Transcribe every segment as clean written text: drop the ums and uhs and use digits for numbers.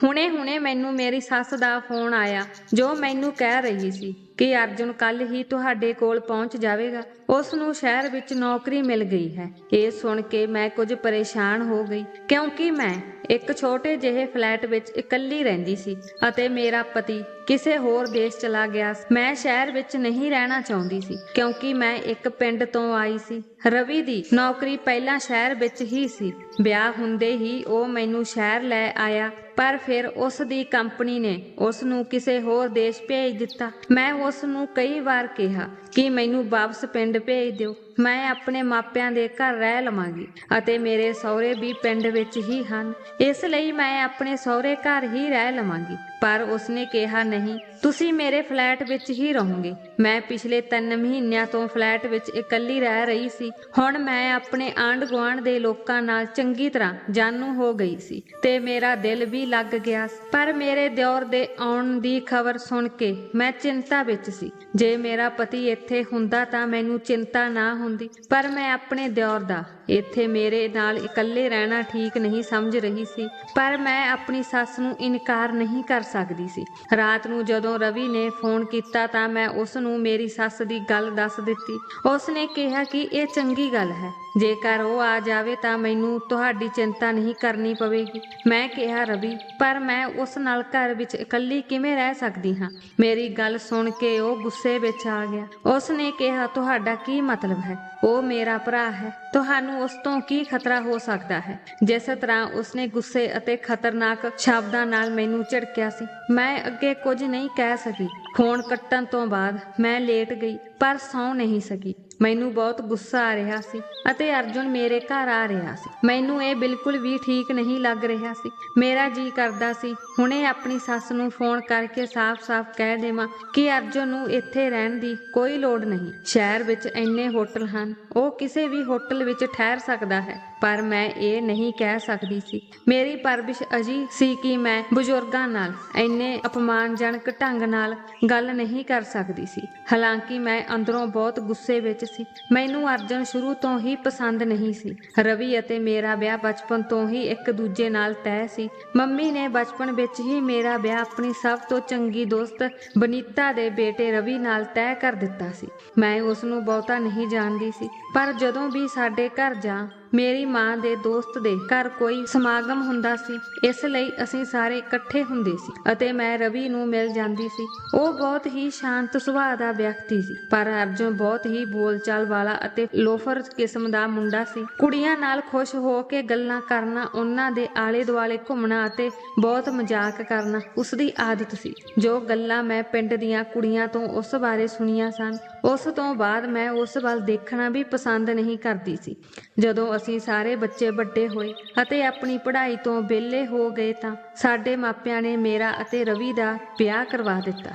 ਹੁਣੇ ਹੁਣੇ ਮੈਨੂੰ ਮੇਰੀ ਸੱਸ ਦਾ ਫੋਨ ਆਇਆ ਜੋ ਮੈਨੂੰ ਕਹਿ ਰਹੀ ਸੀ ਕਿ ਅਰਜੁਨ ਕੱਲ ਹੀ ਤੁਹਾਡੇ ਕੋਲ ਪਹੁੰਚ ਜਾਵੇਗਾ। ਉਸ ਨੂੰ ਸ਼ਹਿਰ ਵਿੱਚ ਨੌਕਰੀ ਮਿਲ ਗਈ ਹੈ। ਇਹ ਸੁਣ ਕੇ ਮੈਂ ਕੁਝ ਪਰੇਸ਼ਾਨ ਹੋ ਗਈ ਕਿਉਂਕਿ ਮੈਂ ਇੱਕ ਛੋਟੇ ਜਿਹੇ ਫਲੈਟ ਵਿੱਚ ਇਕੱਲੀ ਰਹਿੰਦੀ ਸੀ ਅਤੇ ਮੇਰਾ ਪਤੀ ਕਿਸੇ ਹੋਰ ਦੇਸ਼ ਚਲਾ ਗਿਆ ਸੀ। ਮੈਂ ਸ਼ਹਿਰ ਵਿੱਚ ਨਹੀਂ ਰਹਿਣਾ ਚਾਹੁੰਦੀ ਸੀ ਕਿਉਂਕਿ ਮੈਂ ਇੱਕ ਪਿੰਡ ਤੋਂ ਆਈ ਸੀ। ਰਵੀ ਦੀ ਨੌਕਰੀ ਪਹਿਲਾਂ ਸ਼ਹਿਰ ਵਿੱਚ ਹੀ ਸੀ। ਵਿਆਹ ਹੁੰਦੇ ਹੀ ਉਹ ਮੈਨੂੰ ਸ਼ਹਿਰ ਲੈ ਆਇਆ, ਪਰ ਫਿਰ ਉਸ ਦੀ ਕੰਪਨੀ ਨੇ ਉਸ ਨੂੰ ਕਿਸੇ ਹੋਰ ਦੇਸ਼ ਭੇਜ ਦਿੱਤਾ। ਮੈਂ ਉਸ ਨੂੰ ਕਈ ਵਾਰ ਕਿਹਾ ਕਿ ਮੈਨੂੰ ਵਾਪਸ ਪਿੰਡ ਭੇਜ ਦਿਓ, ਮੈਂ ਆਪਣੇ ਮਾਪਿਆਂ ਦੇ ਘਰ ਰਹਿ ਲਵਾਂਗੀ ਅਤੇ ਮੇਰੇ ਸਹੁਰੇ ਵੀ ਪਿੰਡ ਵਿੱਚ ਹੀ ਹਨ, ਇਸ ਲਈ ਮੈਂ ਆਪਣੇ ਸਹੁਰੇ ਘਰ ਹੀ ਰਹਿ ਲਵਾਂਗੀ। ਪਰ ਉਸਨੇ ਕਿਹਾ ਨਹੀਂ, ਤੁਸੀਂ ਮੇਰੇ ਫਲੈਟ ਵਿੱਚ ਹੀ ਰਹੋਗੇ। ਮੈਂ ਪਿਛਲੇ 3 ਮਹੀਨਿਆਂ ਤੋਂ ਫਲੈਟ ਵਿੱਚ ਇਕੱਲੀ ਰਹਿ ਰਹੀ ਸੀ। ਹੁਣ ਮੈਂ ਆਪਣੇ ਆਂਢ ਗੁਆਂਢ ਦੇ ਲੋਕਾਂ ਨਾਲ ਚੰਗੀ ਤਰ੍ਹਾਂ ਜਾਣੂ ਹੋ ਗਈ ਸੀ ਤੇ ਮੇਰਾ ਦਿਲ ਵੀ ਲੱਗ ਗਿਆ ਸੀ। ਪਰ ਮੇਰੇ ਦਿਓਰ ਦੇ ਆਉਣ ਦੀ ਖਬਰ ਸੁਣ ਕੇ ਮੈਂ ਚਿੰਤਾ ਵਿੱਚ ਸੀ। ਜੇ ਮੇਰਾ ਪਤੀ ਇੱਥੇ ਹੁੰਦਾ ਤਾਂ ਮੈਨੂੰ ਚਿੰਤਾ ਨਾ ਹੁੰਦੀ, ਪਰ ਮੈਂ ਆਪਣੇ ਦਿਓਰ ਦਾ ਇੱਥੇ ਮੇਰੇ ਨਾਲ ਇਕੱਲੇ ਰਹਿਣਾ ਠੀਕ ਨਹੀਂ ਸਮਝ ਰਹੀ ਸੀ। ਪਰ ਮੈਂ ਆਪਣੀ ਸੱਸ ਨੂੰ ਇਨਕਾਰ ਨਹੀਂ ਕਰ ਸਕਦੀ ਸੀ। ਰਾਤ ਨੂੰ ਜਦੋਂ ਰਵੀ ਨੇ ਫੋਨ ਕੀਤਾ ਤਾਂ ਮੈਂ ਉਸ ਨੂੰ ਮੇਰੀ ਸੱਸ ਦੀ ਗੱਲ ਦੱਸ ਦਿੱਤੀ। ਉਸ ਨੇ ਕਿਹਾ ਕਿ ਇਹ ਚੰਗੀ ਗੱਲ ਹੈ, ਜੇਕਰ ਉਹ ਆ ਜਾਵੇ ਤਾਂ ਮੈਨੂੰ ਤੁਹਾਡੀ ਚਿੰਤਾ ਨਹੀਂ ਕਰਨੀ ਪਵੇਗੀ। ਮੈਂ ਕਿਹਾ ਰਵੀ, ਪਰ ਮੈਂ ਉਸ ਨਾਲ ਘਰ ਵਿੱਚ ਇਕੱਲੀ ਕਿਵੇਂ ਰਹਿ ਸਕਦੀ ਹਾਂ। ਮੇਰੀ ਗੱਲ ਸੁਣ ਕੇ ਉਹ ਗੁੱਸੇ ਵਿੱਚ ਆ ਗਿਆ। ਉਸ ਨੇ ਕਿਹਾ, ਤੁਹਾਡਾ ਕੀ ਮਤਲਬ ਹੈ? ਉਹ ਮੇਰਾ ਭਰਾ ਹੈ, ਤੁਹਾਨੂੰ ਉਸ ਤੋਂ ਕੀ ਖਤਰਾ ਹੋ ਸਕਦਾ ਹੈ? ਜਿਸ ਤਰ੍ਹਾਂ ਉਸਨੇ ਗੁੱਸੇ ਅਤੇ ਖਤਰਨਾਕ ਸ਼ਬਦਾਂ ਨਾਲ ਮੈਨੂੰ ਝਿੜਕਿਆ ਸੀ, ਮੈਂ ਅੱਗੇ ਕੁਝ ਨਹੀਂ ਕਹਿ ਸਕੀ। ਫੋਨ ਕੱਟਣ ਤੋਂ ਬਾਅਦ ਮੈਂ ਲੇਟ ਗਈ ਪਰ ਸੌਂ ਨਹੀਂ ਸਕੀ। ਮੈਨੂੰ ਬਹੁਤ ਗੁੱਸਾ ਆ ਰਿਹਾ ਸੀ ਅਤੇ ਅਰਜੁਨ ਮੇਰੇ ਘਰ ਆ ਰਿਹਾ ਸੀ। ਮੈਨੂੰ ਇਹ ਬਿਲਕੁਲ ਵੀ ਠੀਕ ਨਹੀਂ ਲੱਗ ਰਿਹਾ ਸੀ। ਮੇਰਾ ਜੀ ਕਰਦਾ ਸੀ ਹੁਣੇ ਆਪਣੀ ਸੱਸ ਨੂੰ ਫੋਨ ਕਰਕੇ ਸਾਫ਼-ਸਾਫ਼ ਕਹਿ ਦੇਵਾਂ ਕਿ ਅਰਜੁਨ ਨੂੰ ਇੱਥੇ ਰਹਿਣ ਦੀ ਕੋਈ ਲੋੜ ਨਹੀਂ। ਸ਼ਹਿਰ ਵਿੱਚ ਇੰਨੇ ਹੋਟਲ ਹਨ, ਉਹ ਕਿਸੇ ਵੀ ਹੋਟਲ ਵਿੱਚ ਠਹਿਰ ਸਕਦਾ ਹੈ, ਪਰ ਮੈਂ ਇਹ ਨਹੀਂ ਕਹਿ ਸਕਦੀ ਸੀ। ਮੇਰੀ ਪਰਵਿਸ਼ ਅਜਿਹੀ ਸੀ ਕਿ ਮੈਂ ਬਜ਼ੁਰਗਾਂ ਨਾਲ ਇੰਨੇ ਅਪਮਾਨਜਨਕ ਢੰਗ ਨਾਲ ਗੱਲ ਨਹੀਂ ਕਰ ਸਕਦੀ ਸੀ। ਹਾਲਾਂਕਿ ਮੈਂ ਅੰਦਰੋਂ ਬਹੁਤ ਗੁੱਸੇ ਵਿੱਚ ਸੀ। ਮੈਨੂੰ ਅਰਜੁਨ ਸ਼ੁਰੂ ਤੋਂ ਹੀ ਪਸੰਦ ਨਹੀਂ ਸੀ। ਰਵੀ ਅਤੇ ਮੇਰਾ ਵਿਆਹ ਬਚਪਨ ਤੋਂ ਹੀ ਇੱਕ ਦੂਜੇ ਨਾਲ ਤੈਅ ਸੀ। ਮੰਮੀ ਨੇ ਬਚਪਨ ਵਿੱਚ ਹੀ ਮੇਰਾ ਵਿਆਹ ਆਪਣੀ ਸਭ ਤੋਂ ਚੰਗੀ ਦੋਸਤ ਬਨੀਤਾ ਦੇ ਬੇਟੇ ਰਵੀ ਨਾਲ ਤੈਅ ਕਰ ਦਿੱਤਾ ਸੀ। ਮੈਂ ਉਸ ਨੂੰ ਬਹੁਤਾ ਨਹੀਂ ਜਾਣਦੀ ਸੀ, ਪਰ ਜਦੋਂ ਵੀ ਸਾਡੇ ਘਰ ਜਾਂ ਮੇਰੀ ਮਾਂ ਦੇ ਦੋਸਤ ਦੇ ਘਰ ਕੋਈ ਸਮਾਗਮ ਹੁੰਦਾ ਸੀ, ਇਸ ਲਈ ਅਸੀਂ ਸਾਰੇ ਇਕੱਠੇ ਹੁੰਦੇ ਸੀ ਅਤੇ ਮੈਂ ਰਵੀ ਨੂੰ ਮਿਲ ਜਾਂਦੀ ਸੀ। ਉਹ ਬਹੁਤ ਹੀ ਸ਼ਾਂਤ ਸੁਭਾਅ ਦਾ ਵਿਅਕਤੀ ਸੀ, ਪਰ ਅਰਜੁਨ ਬਹੁਤ ਹੀ ਬੋਲਚਾਲ ਵਾਲਾ ਅਤੇ ਲੋਫਰ ਕਿਸਮ ਦਾ ਮੁੰਡਾ ਸੀ। ਕੁੜੀਆਂ ਨਾਲ ਖੁਸ਼ ਹੋ ਕੇ ਗੱਲਾਂ ਕਰਨਾ, ਉਹਨਾਂ ਦੇ ਆਲੇ ਦੁਆਲੇ ਘੁੰਮਣਾ ਅਤੇ ਬਹੁਤ ਮਜ਼ਾਕ ਕਰਨਾ ਉਸਦੀ ਆਦਤ ਸੀ। ਜੋ ਗੱਲਾਂ ਮੈਂ ਪਿੰਡ ਦੀਆਂ ਕੁੜੀਆਂ ਤੋਂ ਉਸ ਬਾਰੇ ਸੁਣੀਆਂ ਸਨ, ਉਸ ਤੋਂ ਬਾਅਦ ਮੈਂ ਉਸ ਵੱਲ ਦੇਖਣਾ ਵੀ ਪਸੰਦ ਨਹੀਂ ਕਰਦੀ ਸੀ। ਜਦੋਂ ਅਸੀਂ ਸਾਰੇ ਬੱਚੇ ਵੱਡੇ ਹੋਏ ਅਤੇ ਆਪਣੀ ਪੜ੍ਹਾਈ ਤੋਂ ਵਿਹਲੇ ਹੋ ਗਏ ਤਾਂ ਸਾਡੇ ਮਾਪਿਆਂ ਨੇ ਮੇਰਾ ਅਤੇ ਰਵੀ ਦਾ ਵਿਆਹ ਕਰਵਾ ਦਿੱਤਾ।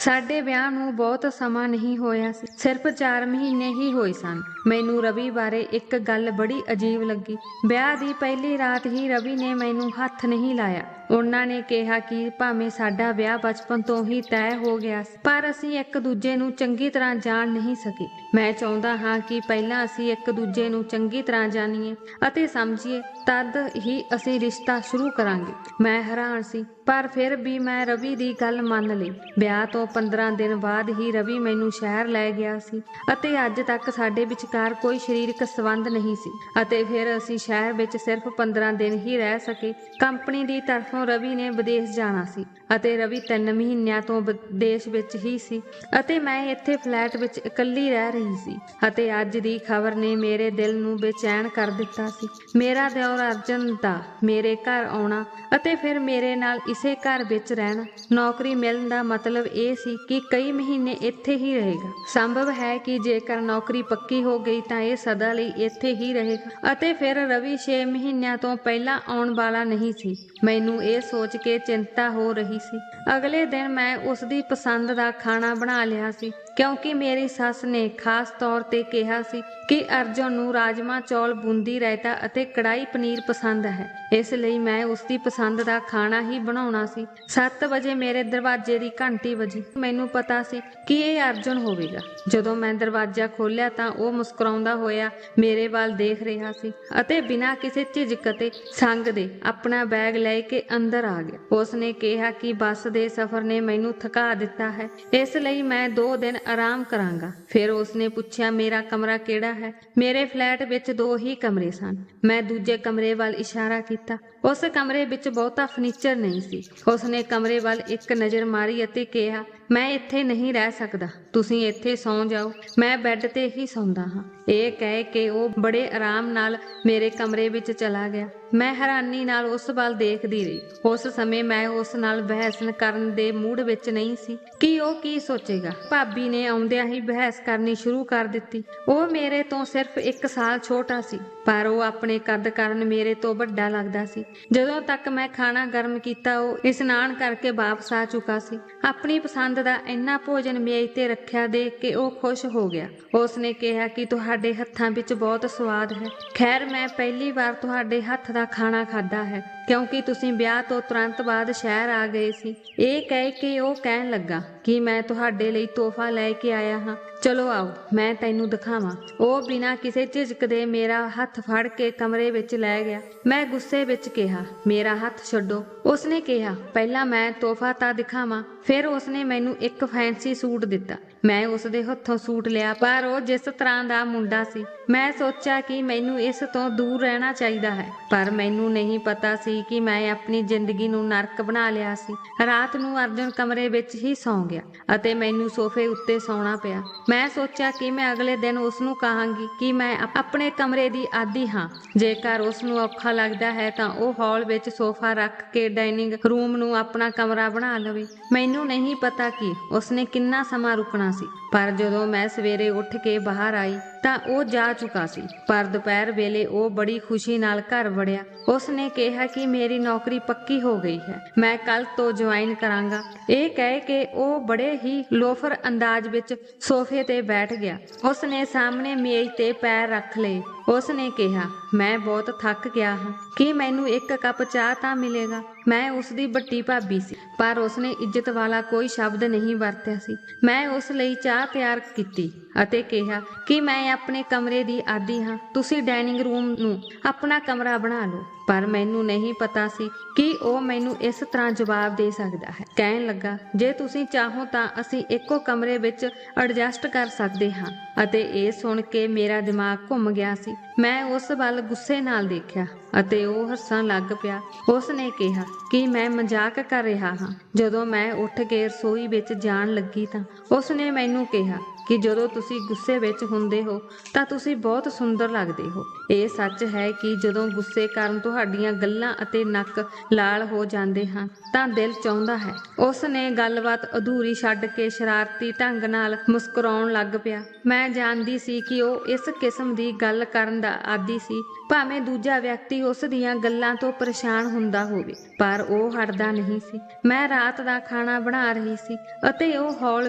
ਸਾਡੇ ਵਿਆਹ ਨੂੰ ਬਹੁਤ ਸਮਾਂ ਨਹੀਂ ਹੋਇਆ ਸੀ, ਸਿਰਫ 4 ਮਹੀਨੇ ਹੀ ਹੋਏ ਸਨ। ਮੈਨੂੰ ਰਵੀ ਬਾਰੇ ਇੱਕ ਗੱਲ ਬੜੀ ਅਜੀਬ ਲੱਗੀ। ਵਿਆਹ ਦੀ ਪਹਿਲੀ ਰਾਤ ਹੀ ਰਵੀ ਨੇ ਮੈਨੂੰ ਹੱਥ ਨਹੀਂ ਲਾਇਆ। ਉਹਨਾਂ ਨੇ ਕਿਹਾ ਕਿ ਭਾਵੇਂ ਸਾਡਾ ਵਿਆਹ ਬਚਪਨ ਤੋਂ ਹੀ ਤੈਅ ਹੋ ਗਿਆ ਸੀ, ਪਰ ਅਸੀਂ ਇੱਕ ਦੂਜੇ ਨੂੰ ਚੰਗੀ ਤਰ੍ਹਾਂ ਜਾਣ ਨਹੀਂ ਸਕੇ। ਮੈਂ ਚਾਹੁੰਦਾ ਹਾਂ ਕਿ ਪਹਿਲਾਂ ਅਸੀਂ ਇੱਕ ਦੂਜੇ ਨੂੰ ਚੰਗੀ ਤਰ੍ਹਾਂ ਜਾਣੀਏ ਅਤੇ ਸਮਝੀਏ, ਤਦ ਹੀ ਅਸੀਂ ਰਿਸ਼ਤਾ ਸ਼ੁਰੂ ਕਰਾਂਗੇ। ਮੈਂ ਹੈਰਾਨ ਸੀ, ਪਰ ਫਿਰ ਵੀ ਮੈਂ ਰਵੀ ਦੀ ਗੱਲ ਮੰਨ ਲਈ। ਵਿਆਹ ਤੋਂ 15 ਦਿਨ ਬਾਅਦ ਹੀ ਰਵੀ ਮੈਨੂੰ ਸ਼ਹਿਰ ਲੈ ਗਿਆ ਸੀ ਅਤੇ ਅੱਜ ਤੱਕ ਸਾਡੇ ਵਿਚਕਾਰ ਕੋਈ ਸਰੀਰਕ ਸੰਬੰਧ ਨਹੀਂ ਸੀ ਅਤੇ ਫਿਰ ਅਸੀਂ ਸ਼ਹਿਰ ਵਿੱਚ ਸਿਰਫ 15 ਦਿਨ ਹੀ ਰਹਿ ਸਕੇ। ਕੰਪਨੀ ਦੀ ਤਰਫੋਂ ਰਵੀ ਨੇ ਵਿਦੇਸ਼ ਜਾਣਾ ਸੀ ਅਤੇ ਰਵੀ 3 ਮਹੀਨਿਆਂ ਤੋਂ ਵਿਦੇਸ਼ ਵਿੱਚ ਹੀ ਸੀ ਅਤੇ ਮੈਂ ਇੱਥੇ ਫਲੈਟ ਵਿੱਚ ਇਕੱਲੀ ਰਹਿ ਰਹੀ ਸੀ ਅਤੇ ਅੱਜ ਦੀ ਖਬਰ ਨੇ ਮੇਰੇ ਦਿਲ ਨੂੰ ਬੇਚੈਨ ਕਰ ਦਿੱਤਾ ਸੀ। ਮੇਰਾ ਦਿਓਰ ਅਰਜੁਨ ਦਾ ਮੇਰੇ ਘਰ ਆਉਣਾ ਅਤੇ ਫਿਰ ਮੇਰੇ ਨਾਲ ਇਸੇ ਘਰ ਵਿੱਚ ਰਹਿਣਾ। ਨੌਕਰੀ ਮਿਲਣ ਦਾ ਮਤਲਬ ਇਹ ਸੀ ਕਿ ਕਈ ਮਹੀਨੇ ਇੱਥੇ ਹੀ ਰਹੇਗਾ। ਸੰਭਵ ਹੈ ਕਿ ਜੇਕਰ ਨੌਕਰੀ ਪੱਕੀ ਹੋ ਗਈ ਤਾਂ ਇਹ ਸਦਾ ਲਈ ਇੱਥੇ ਹੀ ਰਹੇਗਾ ਅਤੇ ਫਿਰ ਰਵੀ 6 ਮਹੀਨਿਆਂ ਤੋਂ ਪਹਿਲਾਂ ਆਉਣ ਵਾਲਾ ਨਹੀਂ ਸੀ। ਮੈਨੂੰ ਇਹ ਸੋਚ ਕੇ ਚਿੰਤਾ ਹੋ ਰਹੀ ਸੀ। ਅਗਲੇ ਦਿਨ ਮੈਂ ਉਸ ਦੀ ਪਸੰਦ ਦਾ ਖਾਣਾ ਬਣਾ ਲਿਆ ਸੀ ਕਿਉਂਕਿ ਮੇਰੀ ਸੱਸ ਨੇ ਖਾਸ ਤੌਰ ਤੇ ਕਿਹਾ ਸੀ ਕਿ ਅਰਜੁਨ ਨੂੰ ਰਾਜਮਾ ਚੌਲ, ਬੂੰਦੀ ਰਾਇਤਾ ਅਤੇ ਕੜਾਈ ਪਨੀਰ ਪਸੰਦ ਹੈ। ਇਸ ਲਈ ਮੈਂ ਉਸਦੀ ਪਸੰਦ ਦਾ ਖਾਣਾ ਹੀ ਬਣਾਉਣਾ ਸੀ। 7 ਵਜੇ ਮੇਰੇ ਦਰਵਾਜ਼ੇ ਦੀ ਘੰਟੀ ਵੱਜੀ। ਮੈਨੂੰ ਪਤਾ ਸੀ ਕਿ ਇਹ ਅਰਜੁਨ ਹੋਵੇਗਾ। ਜਦੋਂ ਮੈਂ ਦਰਵਾਜ਼ਾ ਖੋਲ੍ਹਿਆ ਤਾਂ ਉਹ ਮੁਸਕਰਾਉਂਦਾ ਹੋਇਆ ਮੇਰੇ ਵੱਲ ਦੇਖ ਰਿਹਾ ਸੀ ਅਤੇ ਬਿਨਾਂ ਕਿਸੇ ਝਿਜਕ ਅਤੇ ਸੰਗ ਦੇ ਆਪਣਾ ਬੈਗ ਲੈ ਕੇ ਅੰਦਰ ਆ ਗਿਆ। ਉਸਨੇ ਕਿਹਾ ਕਿ ਬੱਸ ਦੇ ਸਫ਼ਰ ਨੇ ਮੈਨੂੰ ਥਕਾ ਦਿੱਤਾ ਹੈ, ਇਸ ਲਈ ਮੈਂ 2 ਦਿਨ ਆਰਾਮ ਕਰਾਂਗਾ। ਫਿਰ ਉਸਨੇ ਪੁੱਛਿਆ, ਮੇਰਾ ਕਮਰਾ ਕਿਹੜਾ ਹੈ? ਮੇਰੇ ਫਲੈਟ ਵਿੱਚ 2 ਹੀ ਕਮਰੇ ਸਨ। ਮੈਂ ਦੂਜੇ ਕਮਰੇ ਵੱਲ ਇਸ਼ਾਰਾ ਕੀਤਾ। ਉਸ ਕਮਰੇ ਵਿੱਚ ਬਹੁਤਾ ਫਰਨੀਚਰ ਨਹੀਂ ਸੀ। ਉਸਨੇ ਕਮਰੇ ਵੱਲ ਇੱਕ ਨਜ਼ਰ ਮਾਰੀ ਅਤੇ ਕਿਹਾ, ਮੈਂ ਇੱਥੇ ਨਹੀਂ ਰਹਿ ਸਕਦਾ, ਤੁਸੀਂ ਇੱਥੇ ਸੌਂ ਜਾਓ, ਮੈਂ ਬੈੱਡ ਤੇ ਹੀ ਸੌਂਦਾ ਹਾਂ। ਇਹ ਕਹਿ ਕੇ ਉਹ ਬੜੇ ਆਰਾਮ ਨਾਲ ਮੇਰੇ ਕਮਰੇ ਵਿੱਚ ਚਲਾ ਗਿਆ। ਮੈਂ ਹੈਰਾਨੀ ਨਾਲ ਉਸ ਵੱਲ ਦੇਖਦੀ ਰਹੀ। ਉਸ ਸਮੇਂ ਮੈਂ ਉਸ ਨਾਲ ਬਹਿਸ ਕਰਨ ਦੇ ਮੂਡ ਵਿੱਚ ਨਹੀਂ ਸੀ ਕਿ ਉਹ ਕੀ ਸੋਚੇਗਾ। ਭਾਬੀ ਨੇ ਆਉਂਦਿਆਂ ਹੀ ਬਹਿਸ ਕਰਨੀ ਸ਼ੁਰੂ ਕਰ ਦਿੱਤੀ। ਉਹ ਮੇਰੇ ਤੋਂ ਸਿਰਫ 1 ਸਾਲ ਛੋਟਾ ਸੀ, ਪਰ ਉਹ ਆਪਣੇ ਕੱਦ ਕਾਰਨ ਮੇਰੇ ਤੋਂ ਵੱਡਾ ਲੱਗਦਾ ਸੀ। ਜਦੋਂ ਤੱਕ ਮੈਂ ਖਾਣਾ ਗਰਮ ਕੀਤਾ, ਉਹ ਇਸ਼ਨਾਨ ਕਰਕੇ ਵਾਪਸ ਆ ਚੁੱਕਾ ਸੀ। ਆਪਣੀ ਪਸੰਦ ਦਾ ਇੰਨਾ ਭੋਜਨ ਮੇਜ਼ ਤੇ ਰੱਖਿਆ ਦੇਖ ਕੇ ਉਹ ਖੁਸ਼ ਹੋ ਗਿਆ। ਉਸਨੇ ਕਿਹਾ ਕਿ ਤੁਹਾਡੇ ਹੱਥਾਂ ਵਿੱਚ ਬਹੁਤ ਸਵਾਦ ਹੈ। ਖੈਰ, ਮੈਂ ਪਹਿਲੀ ਵਾਰ ਤੁਹਾਡੇ ਹੱਥ ਦਾ ਖਾਣਾ ਖਾਧਾ ਹੈ, ਕਿਉਂਕਿ ਤੁਸੀਂ ਵਿਆਹ ਤੋਂ ਤੁਰੰਤ ਬਾਅਦ ਸ਼ਹਿਰ ਆ ਗਏ ਸੀ। ਇਹ ਕਹਿ ਕੇ ਉਹ ਕਹਿਣ ਲੱਗਾ ਕਿ ਮੈਂ ਤੁਹਾਡੇ ਲਈ ਤੋਹਫਾ ਲੈ ਕੇ ਆਇਆ ਹਾਂ, ਚਲੋ ਆਓ ਮੈਂ ਤੈਨੂੰ ਦਿਖਾਵਾਂ। ਉਹ ਬਿਨਾਂ ਕਿਸੇ ਝਿਜਕ ਦੇ ਮੇਰਾ ਹੱਥ ਫੜ ਕੇ ਕਮਰੇ ਵਿੱਚ ਲੈ ਗਿਆ। ਮੈਂ ਗੁੱਸੇ ਵਿੱਚ ਕਿਹਾ, ਮੇਰਾ ਹੱਥ ਛੱਡੋ। ਉਸਨੇ ਕਿਹਾ, ਪਹਿਲਾਂ ਮੈਂ ਤੋਹਫਾ ਤਾਂ ਦਿਖਾਵਾਂ। ਫਿਰ ਉਸਨੇ ਮੈਨੂੰ ਇੱਕ ਫੈਂਸੀ ਸੂਟ ਦਿੱਤਾ। ਮੈਂ ਉਸਦੇ ਹੱਥੋਂ ਸੂਟ ਲਿਆ, ਪਰ ਉਹ ਜਿਸ ਤਰ੍ਹਾਂ ਦਾ ਮੁੰਡਾ ਸੀ, ਮੈਂ ਸੋਚਿਆ ਕਿ ਮੈਨੂੰ ਇਸ ਤੋਂ ਦੂਰ ਰਹਿਣਾ ਚਾਹੀਦਾ ਹੈ। ਪਰ ਮੈਨੂੰ ਨਹੀਂ ਪਤਾ ਸੀ ਕਿ ਮੈਂ ਆਪਣੀ ਜ਼ਿੰਦਗੀ ਨੂੰ ਨਰਕ ਬਣਾ ਲਿਆ ਸੀ। ਰਾਤ ਨੂੰ ਅਰਜੁਨ ਕਮਰੇ ਵਿੱਚ ਹੀ ਸੌਂ ਗਿਆ ਅਤੇ ਮੈਨੂੰ ਸੋਫੇ ਉੱਤੇ ਸੌਣਾ ਪਿਆ। ਮੈਂ ਸੋਚਿਆ ਕਿ ਮੈਂ ਅਗਲੇ ਦਿਨ ਉਸਨੂੰ ਕਹਾਂਗੀ ਕਿ ਮੈਂ ਆਪਣੇ ਕਮਰੇ ਦੀ ਆਦੀ ਹਾਂ। ਜੇਕਰ ਉਸਨੂੰ ਔਖਾ ਲੱਗਦਾ ਹੈ ਤਾਂ ਉਹ ਹਾਲ ਵਿੱਚ ਸੋਫਾ ਰੱਖ ਕੇ ਡਾਈਨਿੰਗ ਰੂਮ ਨੂੰ ਆਪਣਾ ਕਮਰਾ ਬਣਾ ਲਵੇ। ਮੈਨੂੰ ਨਹੀਂ ਪਤਾ ਕਿ ਉਸਨੇ ਕਿੰਨਾ ਸਮਾਂ ਰੁਕਣਾ ਸੀ, ਪਰ ਜਦੋਂ ਮੈਂ ਸਵੇਰੇ ਉੱਠ ਕੇ ਬਾਹਰ ਆਈ ਤਾਂ ਉਹ ਜਾ ਚੁੱਕਾ ਸੀ। ਪਰ ਦੁਪਹਿਰ ਵੇਲੇ ਉਹ ਬੜੀ ਖੁਸ਼ੀ ਨਾਲ ਘਰ ਵੜਿਆ। ਉਸਨੇ ਕਿਹਾ ਕਿ ਮੇਰੀ ਨੌਕਰੀ ਪੱਕੀ ਹੋ ਗਈ ਹੈ, ਮੈਂ ਕੱਲ ਤੋਂ ਜੁਆਇਨ ਕਰਾਂਗਾ। ਇਹ ਕਹਿ ਕੇ ਉਹ ਬੜੇ ਹੀ ਲੋਫਰ ਅੰਦਾਜ਼ ਵਿੱਚ ਸੋਫੇ ਤੇ ਬੈਠ ਗਿਆ। ਉਸਨੇ ਸਾਹਮਣੇ ਮੇਜ਼ ਤੇ ਪੈਰ ਰੱਖ ਲਏ। ਉਸਨੇ ਕਿਹਾ, ਮੈਂ ਬਹੁਤ ਥੱਕ ਗਿਆ ਹਾਂ, ਕੀ ਮੈਨੂੰ 1 ਕੱਪ ਚਾਹ ਤਾਂ ਮਿਲੇਗਾ? ਮੈਂ ਉਸਦੀ ਵੱਡੀ ਭਾਬੀ ਸੀ, ਪਰ ਉਸਨੇ ਇੱਜ਼ਤ ਵਾਲਾ ਕੋਈ ਸ਼ਬਦ ਨਹੀਂ ਵਰਤਿਆ ਸੀ। ਮੈਂ ਉਸ ਲਈ ਚਾਹ ਤਿਆਰ ਕੀਤੀ ਅਤੇ ਕਿਹਾ ਕਿ ਮੈਂ ਆਪਣੇ ਕਮਰੇ ਦੀ ਆਦੀ ਹਾਂ, ਤੁਸੀਂ ਡਾਈਨਿੰਗ ਰੂਮ ਨੂੰ ਆਪਣਾ ਕਮਰਾ ਬਣਾ ਲਓ। ਪਰ ਮੈਨੂੰ ਨਹੀਂ ਪਤਾ ਸੀ ਕਿ ਉਹ ਮੈਨੂੰ ਇਸ ਤਰ੍ਹਾਂ ਜਵਾਬ ਦੇ ਸਕਦਾ ਹੈ। ਕਹਿਣ ਲੱਗਾ, ਜੇ ਤੁਸੀਂ ਚਾਹੋ ਤਾਂ ਅਸੀਂ ਇੱਕੋ ਕਮਰੇ ਵਿੱਚ ਐਡਜਸਟ ਕਰ ਸਕਦੇ ਹਾਂ। ਅਤੇ ਇਹ ਸੁਣ ਕੇ ਮੇਰਾ ਦਿਮਾਗ ਘੁੰਮ ਗਿਆ ਸੀ। ਮੈਂ ਉਸ ਵੱਲ ਗੁੱਸੇ ਨਾਲ ਦੇਖਿਆ ਅਤੇ ਉਹ ਹੱਸਣ ਲੱਗ ਪਿਆ। ਉਸਨੇ ਕਿਹਾ ਕਿ ਮੈਂ ਮਜ਼ਾਕ ਕਰ ਰਿਹਾ ਹਾਂ। ਜਦੋਂ ਮੈਂ ਉੱਠ ਕੇ ਰਸੋਈ ਵਿੱਚ ਜਾਣ ਲੱਗੀ ਤਾਂ ਉਸਨੇ ਮੈਨੂੰ ਕਿਹਾ ਕਿ ਜਦੋਂ ਤੁਸੀਂ ਗੁੱਸੇ ਵਿੱਚ ਹੁੰਦੇ ਹੋ ਤਾਂ ਤੁਸੀਂ ਬਹੁਤ ਸੁੰਦਰ ਲੱਗਦੇ ਹੋ। ਇਹ ਸੱਚ ਹੈ ਕਿ ਜਦੋਂ ਗੁੱਸੇ ਕਾਰਨ ਤੁਹਾਡੀਆਂ ਗੱਲਾਂ ਅਤੇ ਨੱਕ ਲਾਲ ਹੋ ਜਾਂਦੇ ਹਨ ਤਾਂ ਦਿਲ ਚਾਹੁੰਦਾ ਹੈ। ਉਸਨੇ ਗੱਲਬਾਤ ਅਧੂਰੀ ਛੱਡ ਕੇ ਸ਼ਰਾਰਤੀ ਢੰਗ ਨਾਲ ਮੁਸਕਰਾਉਣ ਲੱਗ ਪਿਆ। ਮੈਂ ਜਾਣਦੀ ਸੀ ਕਿ ਉਹ ਇਸ ਕਿਸਮ ਦੀ ਗੱਲ ਕਰਨ ਦਾ ਆਦੀ ਸੀ, ਭਾਵੇਂ ਦੂਜਾ ਵਿਅਕਤੀ ਉਸ ਦੀਆਂ ਗੱਲਾਂ ਤੋਂ ਪਰੇਸ਼ਾਨ ਹੁੰਦਾ ਹੋਵੇ, ਪਰ ਉਹ ਹਟਦਾ ਨਹੀਂ ਸੀ। ਮੈਂ ਰਾਤ ਦਾ ਖਾਣਾ ਬਣਾ ਰਹੀ ਸੀ ਅਤੇ ਉਹ ਹਾਲ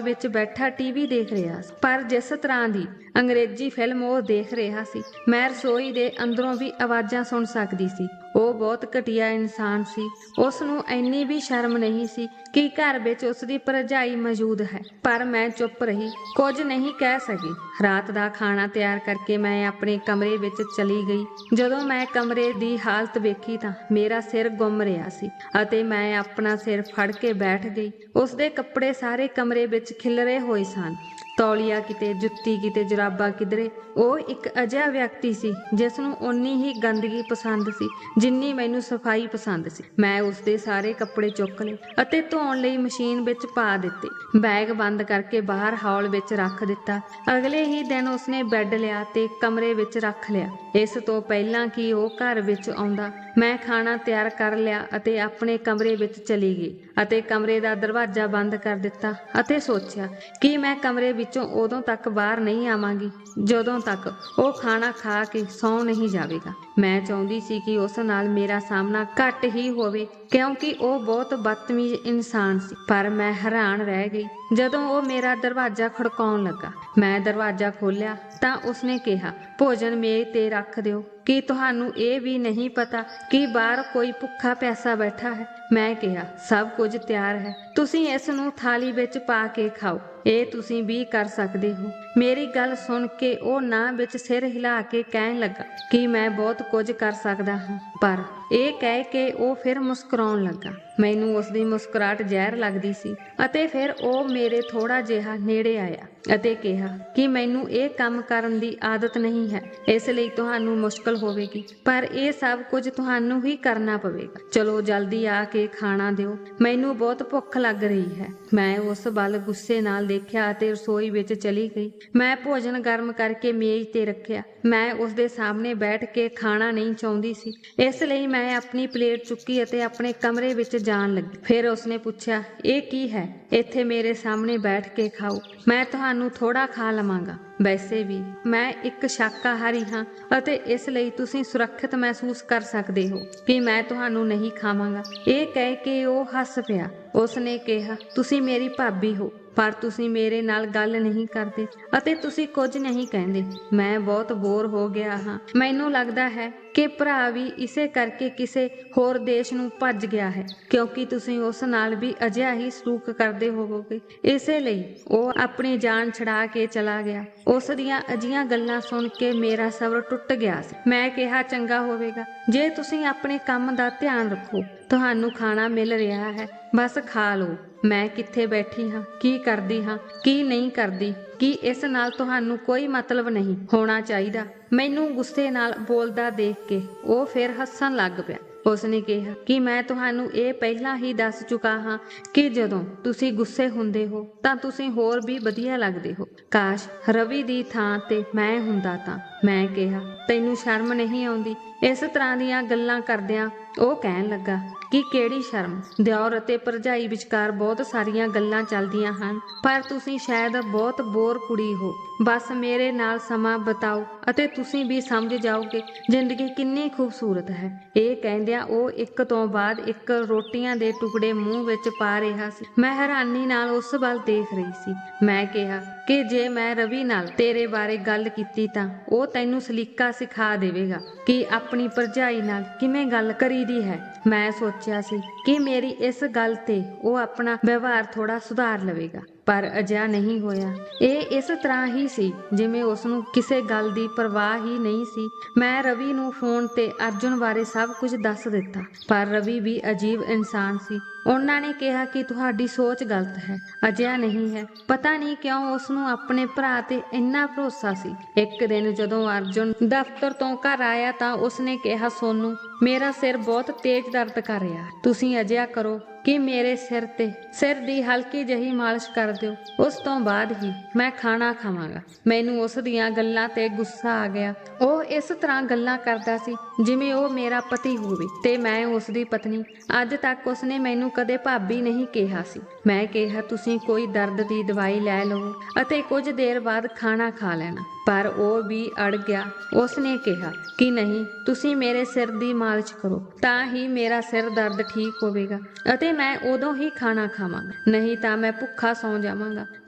ਵਿੱਚ ਬੈਠਾ ਟੀਵੀ ਦੇਖ ਰਿਹਾ ਸੀ, ਪਰ ਜਿਸ ਤਰ੍ਹਾਂ ਦੀ ਅੰਗਰੇਜ਼ੀ ਫਿਲਮ ਉਹ ਦੇਖ ਰਿਹਾ ਸੀ, ਮੈਂ ਰਸੋਈ ਦੇ ਅੰਦਰੋਂ ਵੀ ਆਵਾਜ਼ਾਂ ਸੁਣ ਸਕਦੀ ਸੀ। ਉਹ ਬਹੁਤ ਘਟੀਆ ਇਨਸਾਨ ਸੀ। ਉਸ ਨੂੰ ਇੰਨੀ ਵੀ ਸ਼ਰਮ ਨਹੀਂ ਸੀ ਕਿ ਘਰ ਵਿੱਚ ਉਸਦੀ ਭਰਜਾਈ ਮੌਜੂਦ ਹੈ। ਪਰ ਮੈਂ ਚੁੱਪ ਰਹੀ, ਕੁਝ ਨਹੀਂ ਕਹਿ ਸਕੀ। ਰਾਤ ਦਾ ਖਾਣਾ ਤਿਆਰ ਕਰਕੇ ਮੈਂ ਆਪਣੇ ਕਮਰੇ ਵਿੱਚ ਚਲੀ ਗਈ। ਜਦੋਂ ਮੈਂ ਕਮਰੇ ਦੀ ਹਾਲਤ ਵੇਖੀ ਤਾਂ ਮੇਰਾ ਸਿਰ ਗੁੰਮ ਰਿਹਾ ਸੀ ਅਤੇ ਮੈਂ ਆਪਣਾ ਸਿਰ ਫੜ ਕੇ ਬੈਠ ਗਈ। ਉਸਦੇ ਕੱਪੜੇ ਸਾਰੇ ਕਮਰੇ ਵਿੱਚ ਖਿਲਰੇ ਹੋਏ ਸਨ, ਤੌਲੀਆ ਕਿਤੇ, ਜੁੱਤੀ ਕਿਤੇ, ਜੁਰਾਬਾਂ ਕਿਧਰੇ। ਉਹ ਇੱਕ ਅਜਿਹਾ ਵਿਅਕਤੀ ਸੀ ਜਿਸ ਨੂੰ ਓਨੀ ਹੀ ਗੰਦਗੀ ਪਸੰਦ ਸੀ ਜਿੰਨੀ ਮੈਨੂੰ ਸਫਾਈ ਪਸੰਦ ਸੀ। ਮੈਂ ਉਸਦੇ ਸਾਰੇ ਕੱਪੜੇ ਚੁੱਕ ਲਏ ਅਤੇ ਧੋਣ ਲਈ ਮਸ਼ੀਨ ਵਿੱਚ ਪਾ ਦਿੱਤੇ। ਬੈਗ ਬੰਦ ਕਰਕੇ ਬਾਹਰ ਹਾਲ ਵਿੱਚ ਰੱਖ ਦਿੱਤਾ। ਅਗਲੇ ਹੀ ਦਿਨ ਉਸਨੇ ਬੈੱਡ ਲਿਆ ਤੇ ਕਮਰੇ ਵਿੱਚ ਰੱਖ ਲਿਆ। ਇਸ ਤੋਂ ਪਹਿਲਾਂ ਕਿ ਉਹ ਘਰ ਵਿੱਚ ਆਉਂਦਾ ਮੈਂ ਖਾਣਾ ਤਿਆਰ ਕਰ ਲਿਆ ਅਤੇ ਆਪਣੇ ਕਮਰੇ ਵਿੱਚ ਚਲੀ ਗਈ ਅਤੇ ਕਮਰੇ ਦਾ ਦਰਵਾਜ਼ਾ ਬੰਦ ਕਰ ਦਿੱਤਾ ਅਤੇ ਸੋਚਿਆ ਕਿ ਮੈਂ ਕਮਰੇ ਵਿੱਚੋਂ ਉਦੋਂ ਤੱਕ ਬਾਹਰ ਨਹੀਂ ਆਵਾਂਗੀ ਜਦੋਂ ਤੱਕ ਉਹ ਖਾਣਾ ਖਾ ਕੇ ਸੌਂ ਨਹੀਂ ਜਾਵੇਗਾ। ਮੈਂ ਚਾਹੁੰਦੀ ਸੀ ਕਿ ਉਸ ਨਾਲ ਮੇਰਾ ਸਾਹਮਣਾ ਘੱਟ ਹੀ ਹੋਵੇ ਕਿਉਂਕਿ ਉਹ ਬਹੁਤ ਬਦਤਮੀਜ਼ ਇਨਸਾਨ ਸੀ, ਪਰ ਮੈਂ ਹੈਰਾਨ ਰਹਿ ਗਈ ਜਦੋਂ ਉਹ ਮੇਰਾ ਦਰਵਾਜ਼ਾ ਖੜਕਾਉਣ ਲੱਗਾ। ਮੈਂ ਦਰਵਾਜ਼ਾ ਖੋਲ੍ਹਿਆ ਤਾਂ ਉਸਨੇ ਕਿਹਾ, ਭੋਜਨ ਮੇਜ਼ ਤੇ ਰੱਖ ਦਿਓ। ਕੀ ਤੁਹਾਨੂੰ ਇਹ ਵੀ ਨਹੀਂ ਪਤਾ ਕਿ ਬਾਹਰ ਕੋਈ ਭੁੱਖਾ ਪਿਆਸਾ ਬੈਠਾ ਹੈ? ਮੈਂ ਕਿਹਾ, ਸਭ ਕੁਝ ਤਿਆਰ ਹੈ, ਤੁਸੀਂ ਇਸ ਨੂੰ ਥਾਲੀ ਵਿੱਚ ਪਾ ਕੇ ਖਾਓ। ਇਹ ਤੁਸੀਂ ਵੀ ਕਰ ਸਕਦੇ ਹੋ। ਮੇਰੀ ਗੱਲ ਸੁਣ ਕੇ ਉਹ ਨਾ ਵਿੱਚ ਸਿਰ ਹਿਲਾ ਕੇ ਕਹਿਣ ਲੱਗਾ ਕਿ ਮੈਂ ਬਹੁਤ ਕੁਝ ਕਰ ਸਕਦਾ ਹਾਂ, ਪਰ ਇਹ ਕਹਿ ਕੇ ਉਹ ਫਿਰ ਮੁਸਕਰਾਉਣ ਲੱਗਾ। ਮੈਨੂੰ ਉਸਦੀ ਮੁਸਕਰਾਹਟ ਜ਼ਹਿਰ ਲੱਗਦੀ ਸੀ ਅਤੇ ਫਿਰ ਉਹ ਮੇਰੇ ਥੋੜਾ ਜਿਹਾ ਨੇੜੇ ਆਇਆ ਅਤੇ ਕਿਹਾ ਕਿ ਮੈਨੂੰ ਇਹ ਕੰਮ ਕਰਨ ਦੀ ਆਦਤ ਨਹੀਂ ਹੈ, ਇਸ ਲਈ ਤੁਹਾਨੂੰ ਮੁਸ਼ਕਲ ਹੋਵੇਗੀ, ਪਰ ਇਹ ਸਭ ਕੁਝ ਤੁਹਾਨੂੰ ਹੀ ਕਰਨਾ ਪਵੇਗਾ। ਚਲੋ ਜਲਦੀ ਆ ਕੇ ਖਾਣਾ ਦਿਓ, ਮੈਨੂੰ ਬਹੁਤ ਭੁੱਖ ਲੱਗ ਰਹੀ ਹੈ। ਮੈਂ ਉਸ ਵੱਲ ਗੁੱਸੇ ਨਾਲ ਦੇਖਿਆ ਅਤੇ ਰਸੋਈ ਵਿੱਚ ਚਲੀ ਗਈ। ਮੈਂ ਭੋਜਨ ਗਰਮ ਕਰਕੇ ਮੇਜ਼ ਤੇ ਰੱਖਿਆ। ਮੈਂ ਉਸਦੇ ਸਾਹਮਣੇ ਬੈਠ ਕੇ ਖਾਣਾ ਨਹੀਂ ਚਾਹੁੰਦੀ ਸੀ, ਇਸ ਲਈ ਮੈਂ ਆਪਣੀ ਪਲੇਟ ਚੁੱਕੀ ਅਤੇ ਆਪਣੇ ਕਮਰੇ ਵਿੱਚ ਜਾਣ ਲੱਗੀ। ਫਿਰ ਉਸਨੇ ਪੁੱਛਿਆ, ਇਹ ਕੀ ਹੈ? ਇੱਥੇ ਮੇਰੇ ਸਾਹਮਣੇ ਬੈਠ ਕੇ ਖਾਓ, ਮੈਂ ਤੁਹਾਨੂੰ ਥੋੜਾ ਖਾ ਲਵਾਂਗਾ। ਵੈਸੇ ਵੀ ਮੈਂ ਇੱਕ ਸ਼ਾਕਾਹਾਰੀ ਹਾਂ ਅਤੇ ਇਸ ਲਈ ਤੁਸੀਂ ਸੁਰੱਖਿਅਤ ਮਹਿਸੂਸ ਕਰ ਸਕਦੇ ਹੋ ਕਿ ਮੈਂ ਤੁਹਾਨੂੰ ਨਹੀਂ ਖਾਵਾਂਗਾ। ਇਹ ਕਹਿ ਕੇ ਉਹ ਹੱਸ ਪਿਆ। ਉਸਨੇ ਕਿਹਾ, ਤੁਸੀਂ ਮੇਰੀ ਭਾਬੀ ਹੋ, ਪਰ ਤੁਸੀਂ ਮੇਰੇ ਨਾਲ ਗੱਲ ਨਹੀਂ ਕਰਦੇ ਅਤੇ ਤੁਸੀਂ ਕੁਝ ਨਹੀਂ ਕਹਿੰਦੇ। ਮੈਂ ਬਹੁਤ ਬੋਰ ਹੋ ਗਿਆ ਹਾਂ। ਮੈਨੂੰ ਲੱਗਦਾ ਹੈ ਕਿ ਭਰਾ ਵੀ ਇਸੇ ਕਰਕੇ ਕਿਸੇ ਹੋਰ ਦੇਸ਼ ਨੂੰ ਭੱਜ ਗਿਆ ਹੈ, ਕਿਉਂਕਿ ਤੁਸੀਂ ਉਸ ਨਾਲ ਵੀ ਅਜਿਹਾ ਹੀ ਸਲੂਕ ਕਰਦੇ ਹੋਵੋਗੇ। ਇਸੇ ਲਈ ਉਹ ਆਪਣੀ ਜਾਨ ਛੁਡਾ ਕੇ ਚਲਾ ਗਿਆ। ਉਸ ਦੀਆਂ ਅਜਿਹੀਆਂ ਗੱਲਾਂ ਸੁਣ ਕੇ ਮੇਰਾ ਸਬਰ ਟੁੱਟ ਗਿਆ ਸੀ। ਮੈਂ ਕਿਹਾ, ਚੰਗਾ ਹੋਵੇਗਾ ਜੇ ਤੁਸੀਂ ਆਪਣੇ ਕੰਮ ਦਾ ਧਿਆਨ ਰੱਖੋ। ਤੁਹਾਨੂੰ ਖਾਣਾ ਮਿਲ ਰਿਹਾ ਹੈ, ਬਸ ਖਾ ਲਓ। ਮੈਂ ਕਿੱਥੇ ਬੈਠੀ ਹਾਂ, ਕੀ ਕਰਦੀ ਹਾਂ, ਕੀ ਨਹੀਂ ਕਰਦੀ, ਕੀ ਇਸ ਨਾਲ ਤੁਹਾਨੂੰ ਕੋਈ ਮਤਲਬ ਨਹੀਂ ਹੋਣਾ ਚਾਹੀਦਾ। ਮੈਨੂੰ ਗੁੱਸੇ ਨਾਲ ਬੋਲਦਾ ਦੇਖ ਕੇ ਉਹ ਫਿਰ ਹੱਸਣ ਲੱਗ ਪਿਆ। ਉਸਨੇ ਕਿਹਾ ਕਿ ਮੈਂ ਤੁਹਾਨੂੰ ਇਹ ਪਹਿਲਾਂ ਹੀ ਦੱਸ ਚੁੱਕਾ ਹਾਂ ਕਿ ਜਦੋਂ ਤੁਸੀਂ ਗੁੱਸੇ ਹੁੰਦੇ ਹੋ ਤਾਂ ਤੁਸੀਂ ਹੋਰ ਵੀ ਵਧੀਆ ਲੱਗਦੇ ਹੋ। ਕਾਸ਼ ਰਵੀ ਦੀ ਥਾਂ ਤੇ ਮੈਂ ਹੁੰਦਾ ਤਾਂ। ਮੈਂ ਕਿਹਾ, ਤੈਨੂੰ ਸ਼ਰਮ ਨਹੀਂ ਆਉਂਦੀ? ਇਸ ਤਰ੍ਹਾਂ ਦੀਆਂ ਗੱਲਾਂ ਕਰਦਿਆਂ ਉਹ ਕਹਿਣ ਲੱਗਾ ਕਿ ਕਿਹੜੀ ਸ਼ਰਮ? ਦਿਓਰ ਅਤੇ ਭਰਜਾਈ ਵਿਚਕਾਰ ਬਹੁਤ ਸਾਰੀਆਂ ਗੱਲਾਂ ਚੱਲਦੀਆਂ ਹਨ, ਪਰ ਤੁਸੀਂ ਸ਼ਾਇਦ ਬਹੁਤ ਬੋਰ ਕੁੜੀ ਹੋ। ਬਸ ਮੇਰੇ ਨਾਲ ਸਮਾਂ ਬਿਤਾਓ ਅਤੇ ਤੁਸੀਂ ਵੀ ਸਮਝ ਜਾਓਗੇ ਜ਼ਿੰਦਗੀ ਕਿੰਨੀ ਖੂਬਸੂਰਤ ਹੈ। ਇਹ ਕਹਿੰਦਿਆਂ ਉਹ ਇੱਕ ਤੋਂ ਬਾਅਦ ਇੱਕ ਰੋਟੀਆਂ ਦੇ ਟੁਕੜੇ ਮੂੰਹ ਵਿੱਚ ਪਾ ਰਿਹਾ ਸੀ। ਮੈਂ ਹੈਰਾਨੀ ਨਾਲ ਉਸ ਵੱਲ ਦੇਖ ਰਹੀ ਸੀ। ਮੈਂ ਕਿਹਾ ਕਿ ਜੇ ਮੈਂ ਰਵੀ ਨਾਲ ਤੇਰੇ ਬਾਰੇ ਗੱਲ ਕੀਤੀ ਤਾਂ ਉਹ ਤੈਨੂੰ ਸਲੀਕਾ ਸਿਖਾ ਦੇਵੇਗਾ ਕਿ ਆਪਣੀ ਭਰਜਾਈ ਨਾਲ ਕਿਵੇਂ ਗੱਲ ਕਰੀਦੀ ਹੈ। ਮੈਂ ਸੋਚਿਆ ਸੀ ਕਿ ਮੇਰੀ ਇਸ ਗੱਲ ਤੇ ਉਹ ਆਪਣਾ ਵਿਵਹਾਰ ਥੋੜਾ ਸੁਧਾਰ ਲਵੇਗਾ, ਪਰ ਅਜਿਹਾ ਨਹੀਂ ਹੋਇਆ। ਇਹ ਇਸ ਤਰ੍ਹਾਂ ਹੀ ਸੀ ਜਿਵੇਂ ਉਸਨੂੰ ਕਿਸੇ ਗੱਲ ਦੀ ਪਰਵਾਹ ਹੀ ਨਹੀਂ ਸੀ। ਮੈਂ ਰਵੀ ਨੂੰ ਫੋਨ ਤੇ ਅਰਜੁਨ ਬਾਰੇ ਸਭ ਕੁਝ ਦੱਸ ਦਿੱਤਾ, ਪਰ ਰਵੀ ਵੀ ਅਜੀਬ ਇਨਸਾਨ ਸੀ। ਉਹਨਾਂ ਨੇ ਕਿਹਾ ਕਿ ਤੁਹਾਡੀ ਸੋਚ ਗਲਤ ਹੈ, ਅਜਿਹਾ ਨਹੀਂ ਹੈ। ਪਤਾ ਨਹੀਂ ਕਿਉਂ ਉਸਨੂੰ ਆਪਣੇ ਭਰਾ ਤੇ ਇੰਨਾ ਭਰੋਸਾ ਸੀ। ਇੱਕ ਦਿਨ ਜਦੋਂ ਅਰਜੁਨ ਦਫ਼ਤਰ ਤੋਂ ਘਰ ਆਇਆ ਤਾਂ ਉਸਨੇ ਕਿਹਾ, ਸੋਨੂੰ, ਮੇਰਾ ਸਿਰ ਬਹੁਤ ਤੇਜ਼ ਦਰਦ ਕਰ ਰਿਹਾ, ਤੁਸੀਂ ਅਜਿਹਾ ਕਰੋ ਕਿ ਮੇਰੇ ਸਿਰ ਦੀ ਹਲਕੀ ਜਿਹੀ ਮਾਲਿਸ਼ ਕਰ ਦਿਓ, ਉਸ ਤੋਂ ਬਾਅਦ ਹੀ ਮੈਂ ਖਾਣਾ ਖਾਵਾਂਗਾ। ਮੈਨੂੰ ਉਸ ਦੀਆਂ ਗੱਲਾਂ ਤੇ ਗੁੱਸਾ ਆ ਗਿਆ। ਉਹ ਇਸ ਤਰ੍ਹਾਂ ਗੱਲਾਂ ਕਰਦਾ ਸੀ ਜਿਵੇਂ ਉਹ ਮੇਰਾ ਪਤੀ ਹੋਵੇ ਤੇ ਮੈਂ ਉਸ ਦੀ ਪਤਨੀ। ਅੱਜ ਤੱਕ ਉਸਨੇ ਮੈਨੂੰ ਕਦੇ ਭਾਬੀ ਨਹੀਂ ਕਿਹਾ ਸੀ। ਮੈਂ ਕਿਹਾ, ਤੁਸੀਂ ਕੋਈ ਦਰਦ ਦੀ ਦਵਾਈ ਲੈ ਲਓ ਅਤੇ ਕੁਝ ਦੇਰ ਬਾਅਦ ਖਾਣਾ ਖਾ ਲੈਣਾ, ਪਰ ਉਹ ਵੀ ਅੜ ਗਿਆ। ਉਸਨੇ ਕਿਹਾ ਕਿ ਨਹੀਂ, ਤੁਸੀਂ ਮੇਰੇ ਸਿਰ ਦੀ ਮਾਲਿਸ਼ ਕਰੋ ਤਾਂ ਹੀ ਮੇਰਾ ਸਿਰ ਦਰਦ ਠੀਕ ਹੋਵੇਗਾ ਅਤੇ ਮੈਂ ਉਦੋਂ ਹੀ ਖਾਣਾ ਖਾਵਾਂਗਾ, ਨਹੀਂ ਤਾਂ ਮੈਂ ਭੁੱਖਾ ਸੌਂ ਜਾਵਾਂਗਾ।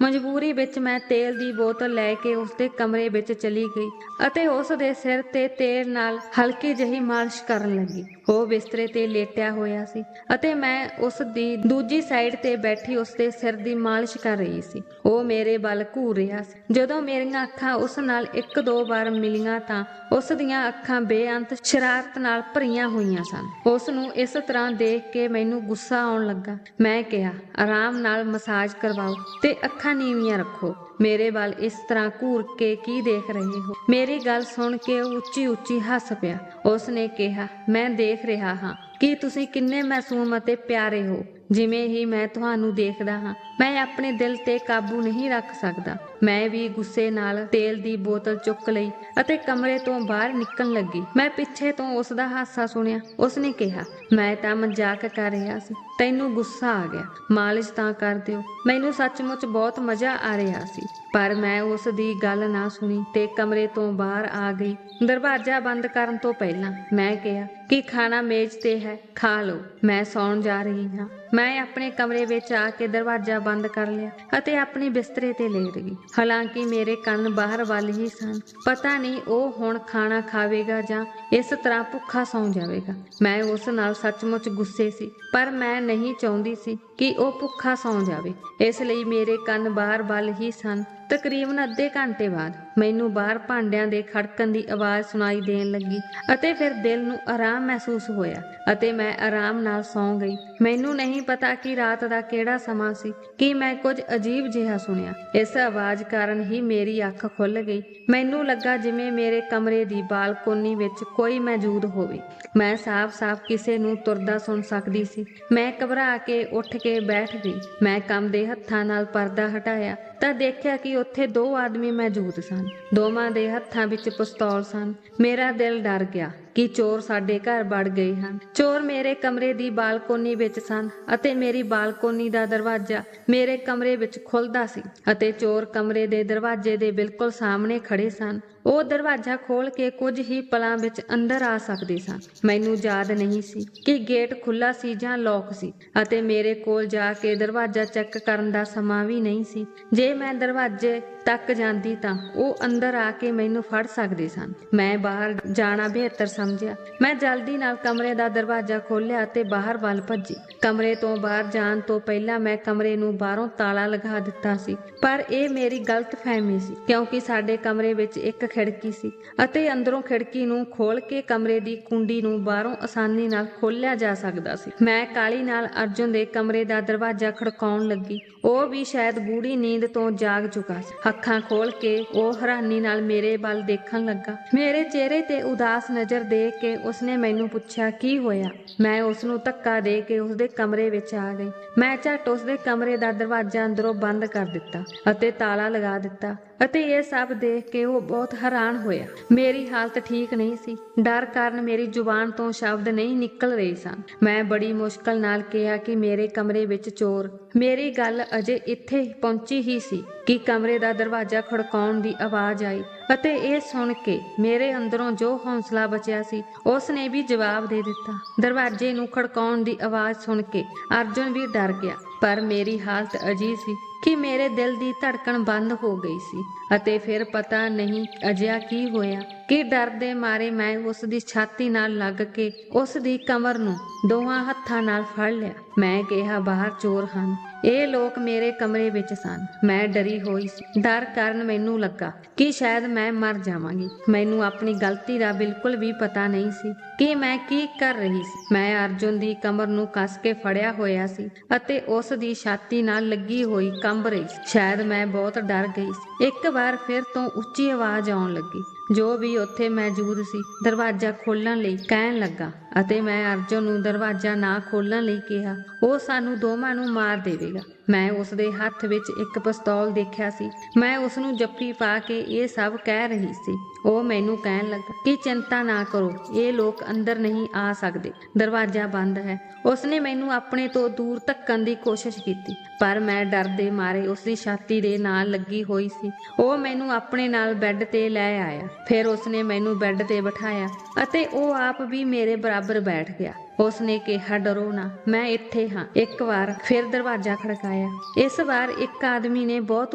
ਮਜਬੂਰੀ ਵਿੱਚ ਮੈਂ ਤੇਲ ਦੀ ਬੋਤਲ ਲੈ ਕੇ ਉਸਦੇ ਕਮਰੇ ਵਿੱਚ ਚਲੀ ਗਈ ਅਤੇ ਉਸ ਦੇ ਸਿਰ ਤੇ ਤੇਲ ਨਾਲ ਹਲਕੀ ਜਿਹੀ ਮਾਲਿਸ਼ ਕਰਨ ਲੱਗੀ। ਉਹ ਬਿਸਤਰੇ ਤੇ ਲੇਟਿਆ ਹੋਇਆ ਸੀ ਅਤੇ ਮੈਂ ਉਸ ਦੀ ਦੂਜੀ ਸਾਈਡ ਤੇ ਬੈਠੀ ਉਸਦੇ ਸਿਰ ਦੀ ਮਾਲਿਸ਼ ਕਰ ਰਹੀ ਸੀ। ਉਹ ਮੇਰੇ ਵੱਲ ਘੂਰ ਰਿਹਾ ਸੀ। ਜਦੋਂ ਮੇਰੀਆਂ ਅੱਖਾਂ ਉਸ ਨਾਲ ਇੱਕ ਦੋ ਵਾਰ ਮਿਲੀਆਂ ਤਾਂ ਉਸ ਦੀਆਂ ਅੱਖਾਂ ਬੇਅੰਤ ਸ਼ਰਾਰਤ ਨਾਲ ਭਰੀਆਂ ਹੋਈਆਂ ਸਨ। ਉਸ ਨੂੰ ਇਸ ਤਰ੍ਹਾਂ ਦੇਖ ਕੇ ਮੈਨੂੰ ਗੁੱਸਾ ਆਉਣ ਲੱਗਾ। ਮੈਂ ਕਿਹਾ, ਆਰਾਮ ਨਾਲ ਮਸਾਜ ਕਰਵਾਓ ਤੇ ਅੱਖਾਂ ਨੀਵੀਆਂ ਰੱਖੋ। ਮੇਰੇ ਵੱਲ ਇਸ ਤਰ੍ਹਾਂ ਘੂਰ ਕੇ ਕੀ ਦੇਖ ਰਹੇ ਹੋ? ਮੇਰੀ ਗੱਲ ਸੁਣ ਕੇ ਉਹ ਉੱਚੀ ਉੱਚੀ ਹੱਸ ਪਿਆ। ਉਸ ਨੇ ਕਿਹਾ, ਮੈਂ ਦੇਖ ਰਿਹਾ ਹਾਂ ਕਿ ਤੁਸੀਂ ਕਿੰਨੇ ਮਾਸੂਮ ਅਤੇ ਪਿਆਰੇ ਹੋ। ਜਿਵੇਂ ਹੀ ਮੈਂ ਤੁਹਾਨੂੰ ਦੇਖਦਾ ਹਾਂ ਮੈਂ ਆਪਣੇ ਦਿਲ ਤੇ ਕਾਬੂ ਨਹੀਂ ਰੱਖ ਸਕਦਾ। ਮੈਂ ਵੀ ਗੁੱਸੇ ਨਾਲ ਤੇਲ ਦੀ ਬੋਤਲ ਚੁੱਕ ਲਈ ਅਤੇ ਕਮਰੇ ਤੋਂ ਬਾਹਰ ਨਿਕਲਣ ਲੱਗੀ। ਮੈਂ ਪਿੱਛੇ ਤੋਂ ਉਸ ਦਾ ਹਾਸਾ ਸੁਣਿਆ। ਉਸਨੇ ਕਿਹਾ, ਮੈਂ ਤਾਂ ਮਜ਼ਾਕ ਕਰ ਰਿਹਾ ਸੀ, ਤੈਨੂੰ ਗੁੱਸਾ ਆ ਗਿਆ, ਮਾਲਿਸ਼ ਤਾਂ ਕਰ ਦਿਓ। ਮੈਨੂੰ ਸੱਚਮੁੱਚ ਬਹੁਤ ਮਜ਼ਾ ਆ ਰਿਹਾ ਸੀ, ਪਰ ਮੈਂ ਉਸ ਦੀ ਗੱਲ ਨਾ ਸੁਣੀ ਤੇ ਕਮਰੇ ਤੋਂ ਬਾਹਰ ਆ ਗਈ। ਦਰਵਾਜ਼ਾ ਬੰਦ ਕਰਨ ਤੋਂ ਪਹਿਲਾਂ ਮੈਂ ਕਿਹਾ ਕਿ ਖਾਣਾ ਮੇਜ਼ ਤੇ ਹੈ, ਖਾ ਲਓ, ਮੈਂ ਸੌਣ ਜਾ ਰਹੀ ਹਾਂ। ਮੈਂ ਆਪਣੇ ਕਮਰੇ ਵਿੱਚ ਆ ਕੇ ਦਰਵਾਜ਼ਾ ਬੰਦ ਕਰ ਲਿਆ ਅਤੇ ਆਪਣੇ ਬਿਸਤਰੇ ਤੇ ਲੇਟ ਗਈ। ਹਾਲਾਂਕਿ ਮੇਰੇ ਕੰਨ ਬਾਹਰ ਵੱਲ ਹੀ ਸਨ। ਪਤਾ ਨਹੀਂ ਉਹ ਹੁਣ ਖਾਣਾ ਖਾਵੇਗਾ ਜਾਂ ਇਸ ਤਰ੍ਹਾਂ ਭੁੱਖਾ ਸੌਂ ਜਾਵੇਗਾ। ਮੈਂ ਉਸ ਨਾਲ ਸੱਚਮੁੱਚ ਗੁੱਸੇ ਸੀ, ਪਰ ਮੈਂ ਨਹੀਂ ਚਾਹੁੰਦੀ ਸੀ ਕਿ ਉਹ ਭੁੱਖਾ ਸੌਂ ਜਾਵੇ, ਇਸ ਲਈ ਮੇਰੇ ਕੰਨ ਬਾਹਰ ਵੱਲ ਹੀ ਸਨ। ਤਕਰੀਬਨ ਅੱਧੇ ਘੰਟੇ ਬਾਅਦ ਮੈਨੂੰ ਬਾਹਰ ਭਾਂਡਿਆਂ ਦੇ ਖੜਕਣ ਦੀ ਆਵਾਜ਼ ਸੁਣਾਈ ਦੇਣ ਲੱਗੀ ਅਤੇ ਫਿਰ ਦਿਲ ਨੂੰ ਆਰਾਮ ਮਹਿਸੂਸ ਹੋਇਆ ਅਤੇ ਮੈਂ ਆਰਾਮ ਨਾਲ ਸੌਂ ਗਈ। ਮੈਨੂੰ ਨਹੀਂ ਪਤਾ ਕਿ ਰਾਤ ਦਾ ਕਿਹੜਾ ਸਮਾਂ ਸੀ ਕਿ ਮੈਂ ਕੁਝ ਅਜੀਬ ਜਿਹਾ ਸੁਣਿਆ। ਇਸ ਆਵਾਜ਼ ਕਾਰਨ ਹੀ ਮੇਰੀ ਅੱਖ ਖੁੱਲ ਗਈ। ਮੈਨੂੰ ਲੱਗਾ ਜਿਵੇਂ ਮੇਰੇ ਕਮਰੇ ਦੀ ਬਾਲਕੋਨੀ ਵਿੱਚ ਕੋਈ ਮੌਜੂਦ ਹੋਵੇ। ਮੈਂ ਸਾਫ਼-ਸਾਫ਼ ਕਿਸੇ ਨੂੰ ਤੁਰਦਾ ਸੁਣ ਸਕਦੀ ਸੀ। ਮੈਂ ਘਬਰਾ ਕੇ ਉੱਠ ਕੇ ਬੈਠ ਗਈ। ਮੈਂ ਕੰਬਦੇ ਹੱਥਾਂ ਨਾਲ ਪਰਦਾ ਹਟਾਇਆ ਤਾਂ ਦੇਖਿਆ ਕਿ ਉੱਥੇ 2 ਆਦਮੀ ਮੌਜੂਦ ਸਨ। ਦੋਵਾਂ ਦੇ ਹੱਥਾਂ ਵਿੱਚ ਪਿਸਤੌਲ ਸਨ। ਮੇਰਾ ਦਿਲ ਡਰ ਗਿਆ ਕਿ ਚੋਰ ਸਾਡੇ ਘਰ ਵੜ ਗਏ ਹਨ। ਚੋਰ ਮੇਰੇ ਕਮਰੇ ਦੀ ਬਾਲਕੋਨੀ ਵਿੱਚ ਸਨ ਅਤੇ ਮੇਰੀ ਬਾਲਕੋਨੀ ਦਾ ਦਰਵਾਜ਼ਾ ਮੇਰੇ ਕਮਰੇ ਵਿੱਚ ਖੁੱਲਦਾ ਸੀ ਅਤੇ ਚੋਰ ਕਮਰੇ ਦੇ ਦਰਵਾਜ਼ੇ ਦੇ ਬਿਲਕੁਲ ਸਾਹਮਣੇ ਖੜੇ ਸਨ। ਉਹ ਦਰਵਾਜ਼ਾ ਖੋਲ੍ਹ ਕੇ ਕੁਝ ਹੀ ਪਲਾਂ ਵਿੱਚ ਅੰਦਰ ਆ ਸਕਦੇ ਸਨ। ਮੈਨੂੰ ਯਾਦ ਨਹੀਂ ਸੀ ਕਿ ਗੇਟ ਖੁੱਲ੍ਹਾ ਸੀ ਜਾਂ ਲੌਕ ਸੀ ਅਤੇ ਮੇਰੇ ਕੋਲ ਜਾ ਕੇ ਦਰਵਾਜ਼ਾ ਚੈੱਕ ਕਰਨ ਦਾ ਸਮਾਂ ਵੀ ਨਹੀਂ ਸੀ। ਜੇ ਮੈਂ ਦਰਵਾਜ਼ੇ ਤੱਕ ਜਾਂਦੀ ਤਾਂ ਉਹ ਅੰਦਰ ਆ ਕੇ ਮੈਨੂੰ ਫੜ ਸਕਦੇ ਸਨ। ਮੈਂ ਬਾਹਰ ਜਾਣਾ ਬਿਹਤਰ ਸਮਝਿਆ। ਮੈਂ ਜਲਦੀ ਨਾਲ ਕਮਰੇ ਦਾ ਦਰਵਾਜ਼ਾ ਖੋਲ੍ਹਿਆ ਅਤੇ ਬਾਹਰ ਵੱਲ ਭੱਜੀ। ਕਮਰੇ ਤੋਂ ਬਾਹਰ ਜਾਣ ਤੋਂ ਪਹਿਲਾਂ ਮੈਂ ਕਮਰੇ ਨੂੰ ਬਾਹਰੋਂ ਤਾਲਾ ਲਗਾ ਦਿੱਤਾ ਸੀ, ਪਰ ਇਹ ਮੇਰੀ ਗਲਤਫਹਿਮੀ ਸੀ ਕਿਉਂਕਿ ਸਾਡੇ ਕਮਰੇ ਵਿੱਚ ਇੱਕ ਖਿੜਕੀ ਸੀ ਅਤੇ ਅੰਦਰੋਂ ਖਿੜਕੀ ਨੂੰ ਖੋਲ੍ਹ ਕੇ ਕਮਰੇ ਦੀ ਕੁੰਡੀ ਨੂੰ ਬਾਹਰੋਂ ਆਸਾਨੀ ਨਾਲ ਖੋਲ੍ਹਿਆ ਜਾ ਸਕਦਾ ਸੀ। ਮੈਂ ਕਾਹਲੀ ਨਾਲ ਅਰਜੁਨ ਦੇ ਕਮਰੇ ਦਾ ਦਰਵਾਜ਼ਾ ਖੜਕਾਉਣ ਲੱਗੀ। ਉਹ ਵੀ ਸ਼ਾਇਦ ਗੂੜੀ ਨੀਂਦ ਤੋਂ ਜਾਗ ਚੁੱਕਾ ਸੀ। ਅੱਖਾਂ ਖੋਲ੍ਹ ਕੇ ਉਹ ਹੈਰਾਨੀ ਨਾਲ ਮੇਰੇ ਵੱਲ ਦੇਖਣ ਲੱਗਾ। ਮੇਰੇ ਚਿਹਰੇ ਤੇ ਉਦਾਸ ਨਜ਼ਰ ਦੇਖ ਕੇ ਉਸਨੇ ਮੈਨੂੰ ਪੁੱਛਿਆ, ਕੀ ਹੋਇਆ? ਮੈਂ ਉਸਨੂੰ ਧੱਕਾ ਦੇ ਕੇ ਉਸਦੇ ਕਮਰੇ ਵਿੱਚ ਆ ਗਈ। ਮੈਂ ਝੱਟ ਉਸਦੇ ਕਮਰੇ ਦਾ ਦਰਵਾਜ਼ਾ ਅੰਦਰੋਂ ਬੰਦ ਕਰ ਦਿੱਤਾ ਅਤੇ ਤਾਲਾ ਲਗਾ ਦਿੱਤਾ ਅਤੇ ਇਹ ਸਭ ਦੇਖ ਕੇ ਉਹ ਬਹੁਤ ਹੈਰਾਨ ਹੋਇਆ। ਮੇਰੀ ਹਾਲਤ ਠੀਕ ਨਹੀਂ ਸੀ। ਡਰ ਕਾਰਨ ਮੇਰੀ ਜ਼ੁਬਾਨ ਤੋਂ ਸ਼ਬਦ ਨਹੀਂ ਨਿਕਲ ਰਹੇ ਸਨ। ਮੈਂ ਬੜੀ ਮੁਸ਼ਕਲ ਨਾਲ ਕਿਹਾ ਕਿ ਮੇਰੇ ਕਮਰੇ ਵਿੱਚ ਚੋਰ। ਮੇਰੀ ਗੱਲ ਅਜੇ ਇੱਥੇ ਪਹੁੰਚੀ ਹੀ ਸੀ ਕਿ ਕਮਰੇ ਦਾ ਦਰਵਾਜ਼ਾ ਖੜਕਾਉਣ ਦੀ ਆਵਾਜ਼ ਆਈ ਅਤੇ ਇਹ ਸੁਣ ਕੇ ਮੇਰੇ ਅੰਦਰੋਂ ਜੋ ਹੌਸਲਾ ਬਚਿਆ ਸੀ ਉਸ ਨੇ ਵੀ ਜਵਾਬ ਦੇ ਦਿੱਤਾ। ਦਰਵਾਜ਼ੇ ਨੂੰ ਖੜਕਾਉਣ ਦੀ ਆਵਾਜ਼ ਸੁਣ ਕੇ ਅਰਜੁਨ ਵੀ ਡਰ ਗਿਆ, ਪਰ ਮੇਰੀ ਹਾਲਤ ਅਜਿਹੀ ਸੀ ਕਿ ਮੇਰੇ ਦਿਲ ਦੀ ਧੜਕਣ ਬੰਦ ਹੋ ਗਈ ਸੀ ਅਤੇ ਫਿਰ ਪਤਾ ਨਹੀਂ ਅਜਿਹਾ ਕੀ ਹੋਇਆ ਕਿ ਡਰ ਦੇ ਮਾਰੇ ਮੈਂ ਉਸ ਦੀ ਛਾਤੀ ਨਾਲ ਲੱਗ ਕੇ ਉਸ ਦੀ ਕਮਰ ਨੂੰ ਦੋਹਾਂ ਹੱਥਾਂ ਨਾਲ ਫੜ ਲਿਆ। ਮੈਂ ਕਿਹਾ, ਬਾਹਰ ਚੋਰ ਹਨ। ਇਹ ਲੋਕ ਮੇਰੇ ਕਮਰੇ ਵਿੱਚ ਸਨ। ਮੈਂ ਡਰੀ ਹੋਈ ਸੀ। ਡਰ ਕਾਰਨ ਮੈਨੂੰ ਲੱਗਾ ਕਿ ਸ਼ਾਇਦ ਮੈਂ ਮਰ ਜਾਵਾਂਗੀ। ਮੈਨੂੰ ਆਪਣੀ ਗਲਤੀ ਦਾ ਬਿਲਕੁਲ ਵੀ ਪਤਾ ਨਹੀਂ ਸੀ ਕਿ ਮੈਂ ਕੀ ਕਰ ਰਹੀ ਸੀ। ਮੈਂ ਅਰਜੁਨ ਦੀ ਕਮਰ ਨੂੰ ਕੱਸ ਕੇ ਫੜਿਆ ਹੋਇਆ ਸੀ ਅਤੇ ਉਸ ਦੀ ਛਾਤੀ ਨਾਲ ਲੱਗੀ ਹੋਈ ਕੰਬ ਰਹੀ ਸੀ। ਸ਼ਾਇਦ ਮੈਂ ਬਹੁਤ ਡਰ ਗਈ ਸੀ। ਇੱਕ ਵਾਰ ਫਿਰ ਤੋਂ ਉੱਚੀ ਆਵਾਜ਼ ਆਉਣ ਲੱਗੀ। ਜੋ ਵੀ ਉੱਥੇ ਮੌਜੂਦ ਸੀ ਦਰਵਾਜ਼ਾ ਖੋਲ੍ਹਣ ਲਈ ਕਹਿਣ ਲੱਗਾ ਅਤੇ ਮੈਂ ਅਰਜੁਨ ਨੂੰ ਦਰਵਾਜ਼ਾ ਨਾ ਖੋਲ੍ਹਣ ਲਈ ਕਿਹਾ। ਉਹ ਸਾਨੂੰ ਦੋਵਾਂ ਨੂੰ ਮਾਰ ਦੇਵੇਗਾ। ਮੈਂ ਉਸਦੇ ਹੱਥ ਵਿੱਚ ਇੱਕ ਪਿਸਤੌਲ ਦੇਖਿਆ ਸੀ। ਮੈਂ ਉਸਨੂੰ ਜੱਫੀ ਪਾ ਕੇ ਇਹ ਸਭ ਕਹਿ ਰਹੀ ਸੀ। ਉਹ ਮੈਨੂੰ ਕਹਿਣ ਲੱਗਾ ਕਿ ਚਿੰਤਾ ਨਾ ਕਰੋ, ਇਹ ਲੋਕ ਅੰਦਰ ਨਹੀਂ ਆ ਸਕਦੇ, ਦਰਵਾਜ਼ਾ ਬੰਦ ਹੈ। ਉਸਨੇ ਮੈਨੂੰ ਆਪਣੇ ਤੋਂ ਦੂਰ ਧੱਕਣ ਦੀ ਕੋਸ਼ਿਸ਼ ਕੀਤੀ, ਪਰ ਮੈਂ ਡਰ ਦੇ ਮਾਰੇ ਉਸਦੀ ਛਾਤੀ ਦੇ ਨਾਲ ਲੱਗੀ ਹੋਈ ਸੀ। ਉਹ ਮੈਨੂੰ ਆਪਣੇ ਨਾਲ ਬੈੱਡ ਤੇ ਲੈ ਆਇਆ। ਫਿਰ ਉਸਨੇ ਮੈਨੂੰ ਬੈੱਡ ਤੇ ਬਿਠਾਇਆ ਅਤੇ ਉਹ ਆਪ ਵੀ ਮੇਰੇ ਬਰਾਬਰ ਬੈਠ ਗਿਆ। ਉਸਨੇ ਕਿਹਾ, ਡਰੋ ਨਾ, ਮੈਂ ਇੱਥੇ ਹਾਂ। ਇੱਕ ਵਾਰ ਫਿਰ ਦਰਵਾਜ਼ਾ ਖੜਕਾਇਆ। ਇਸ ਵਾਰ ਇੱਕ ਆਦਮੀ ਨੇ ਬਹੁਤ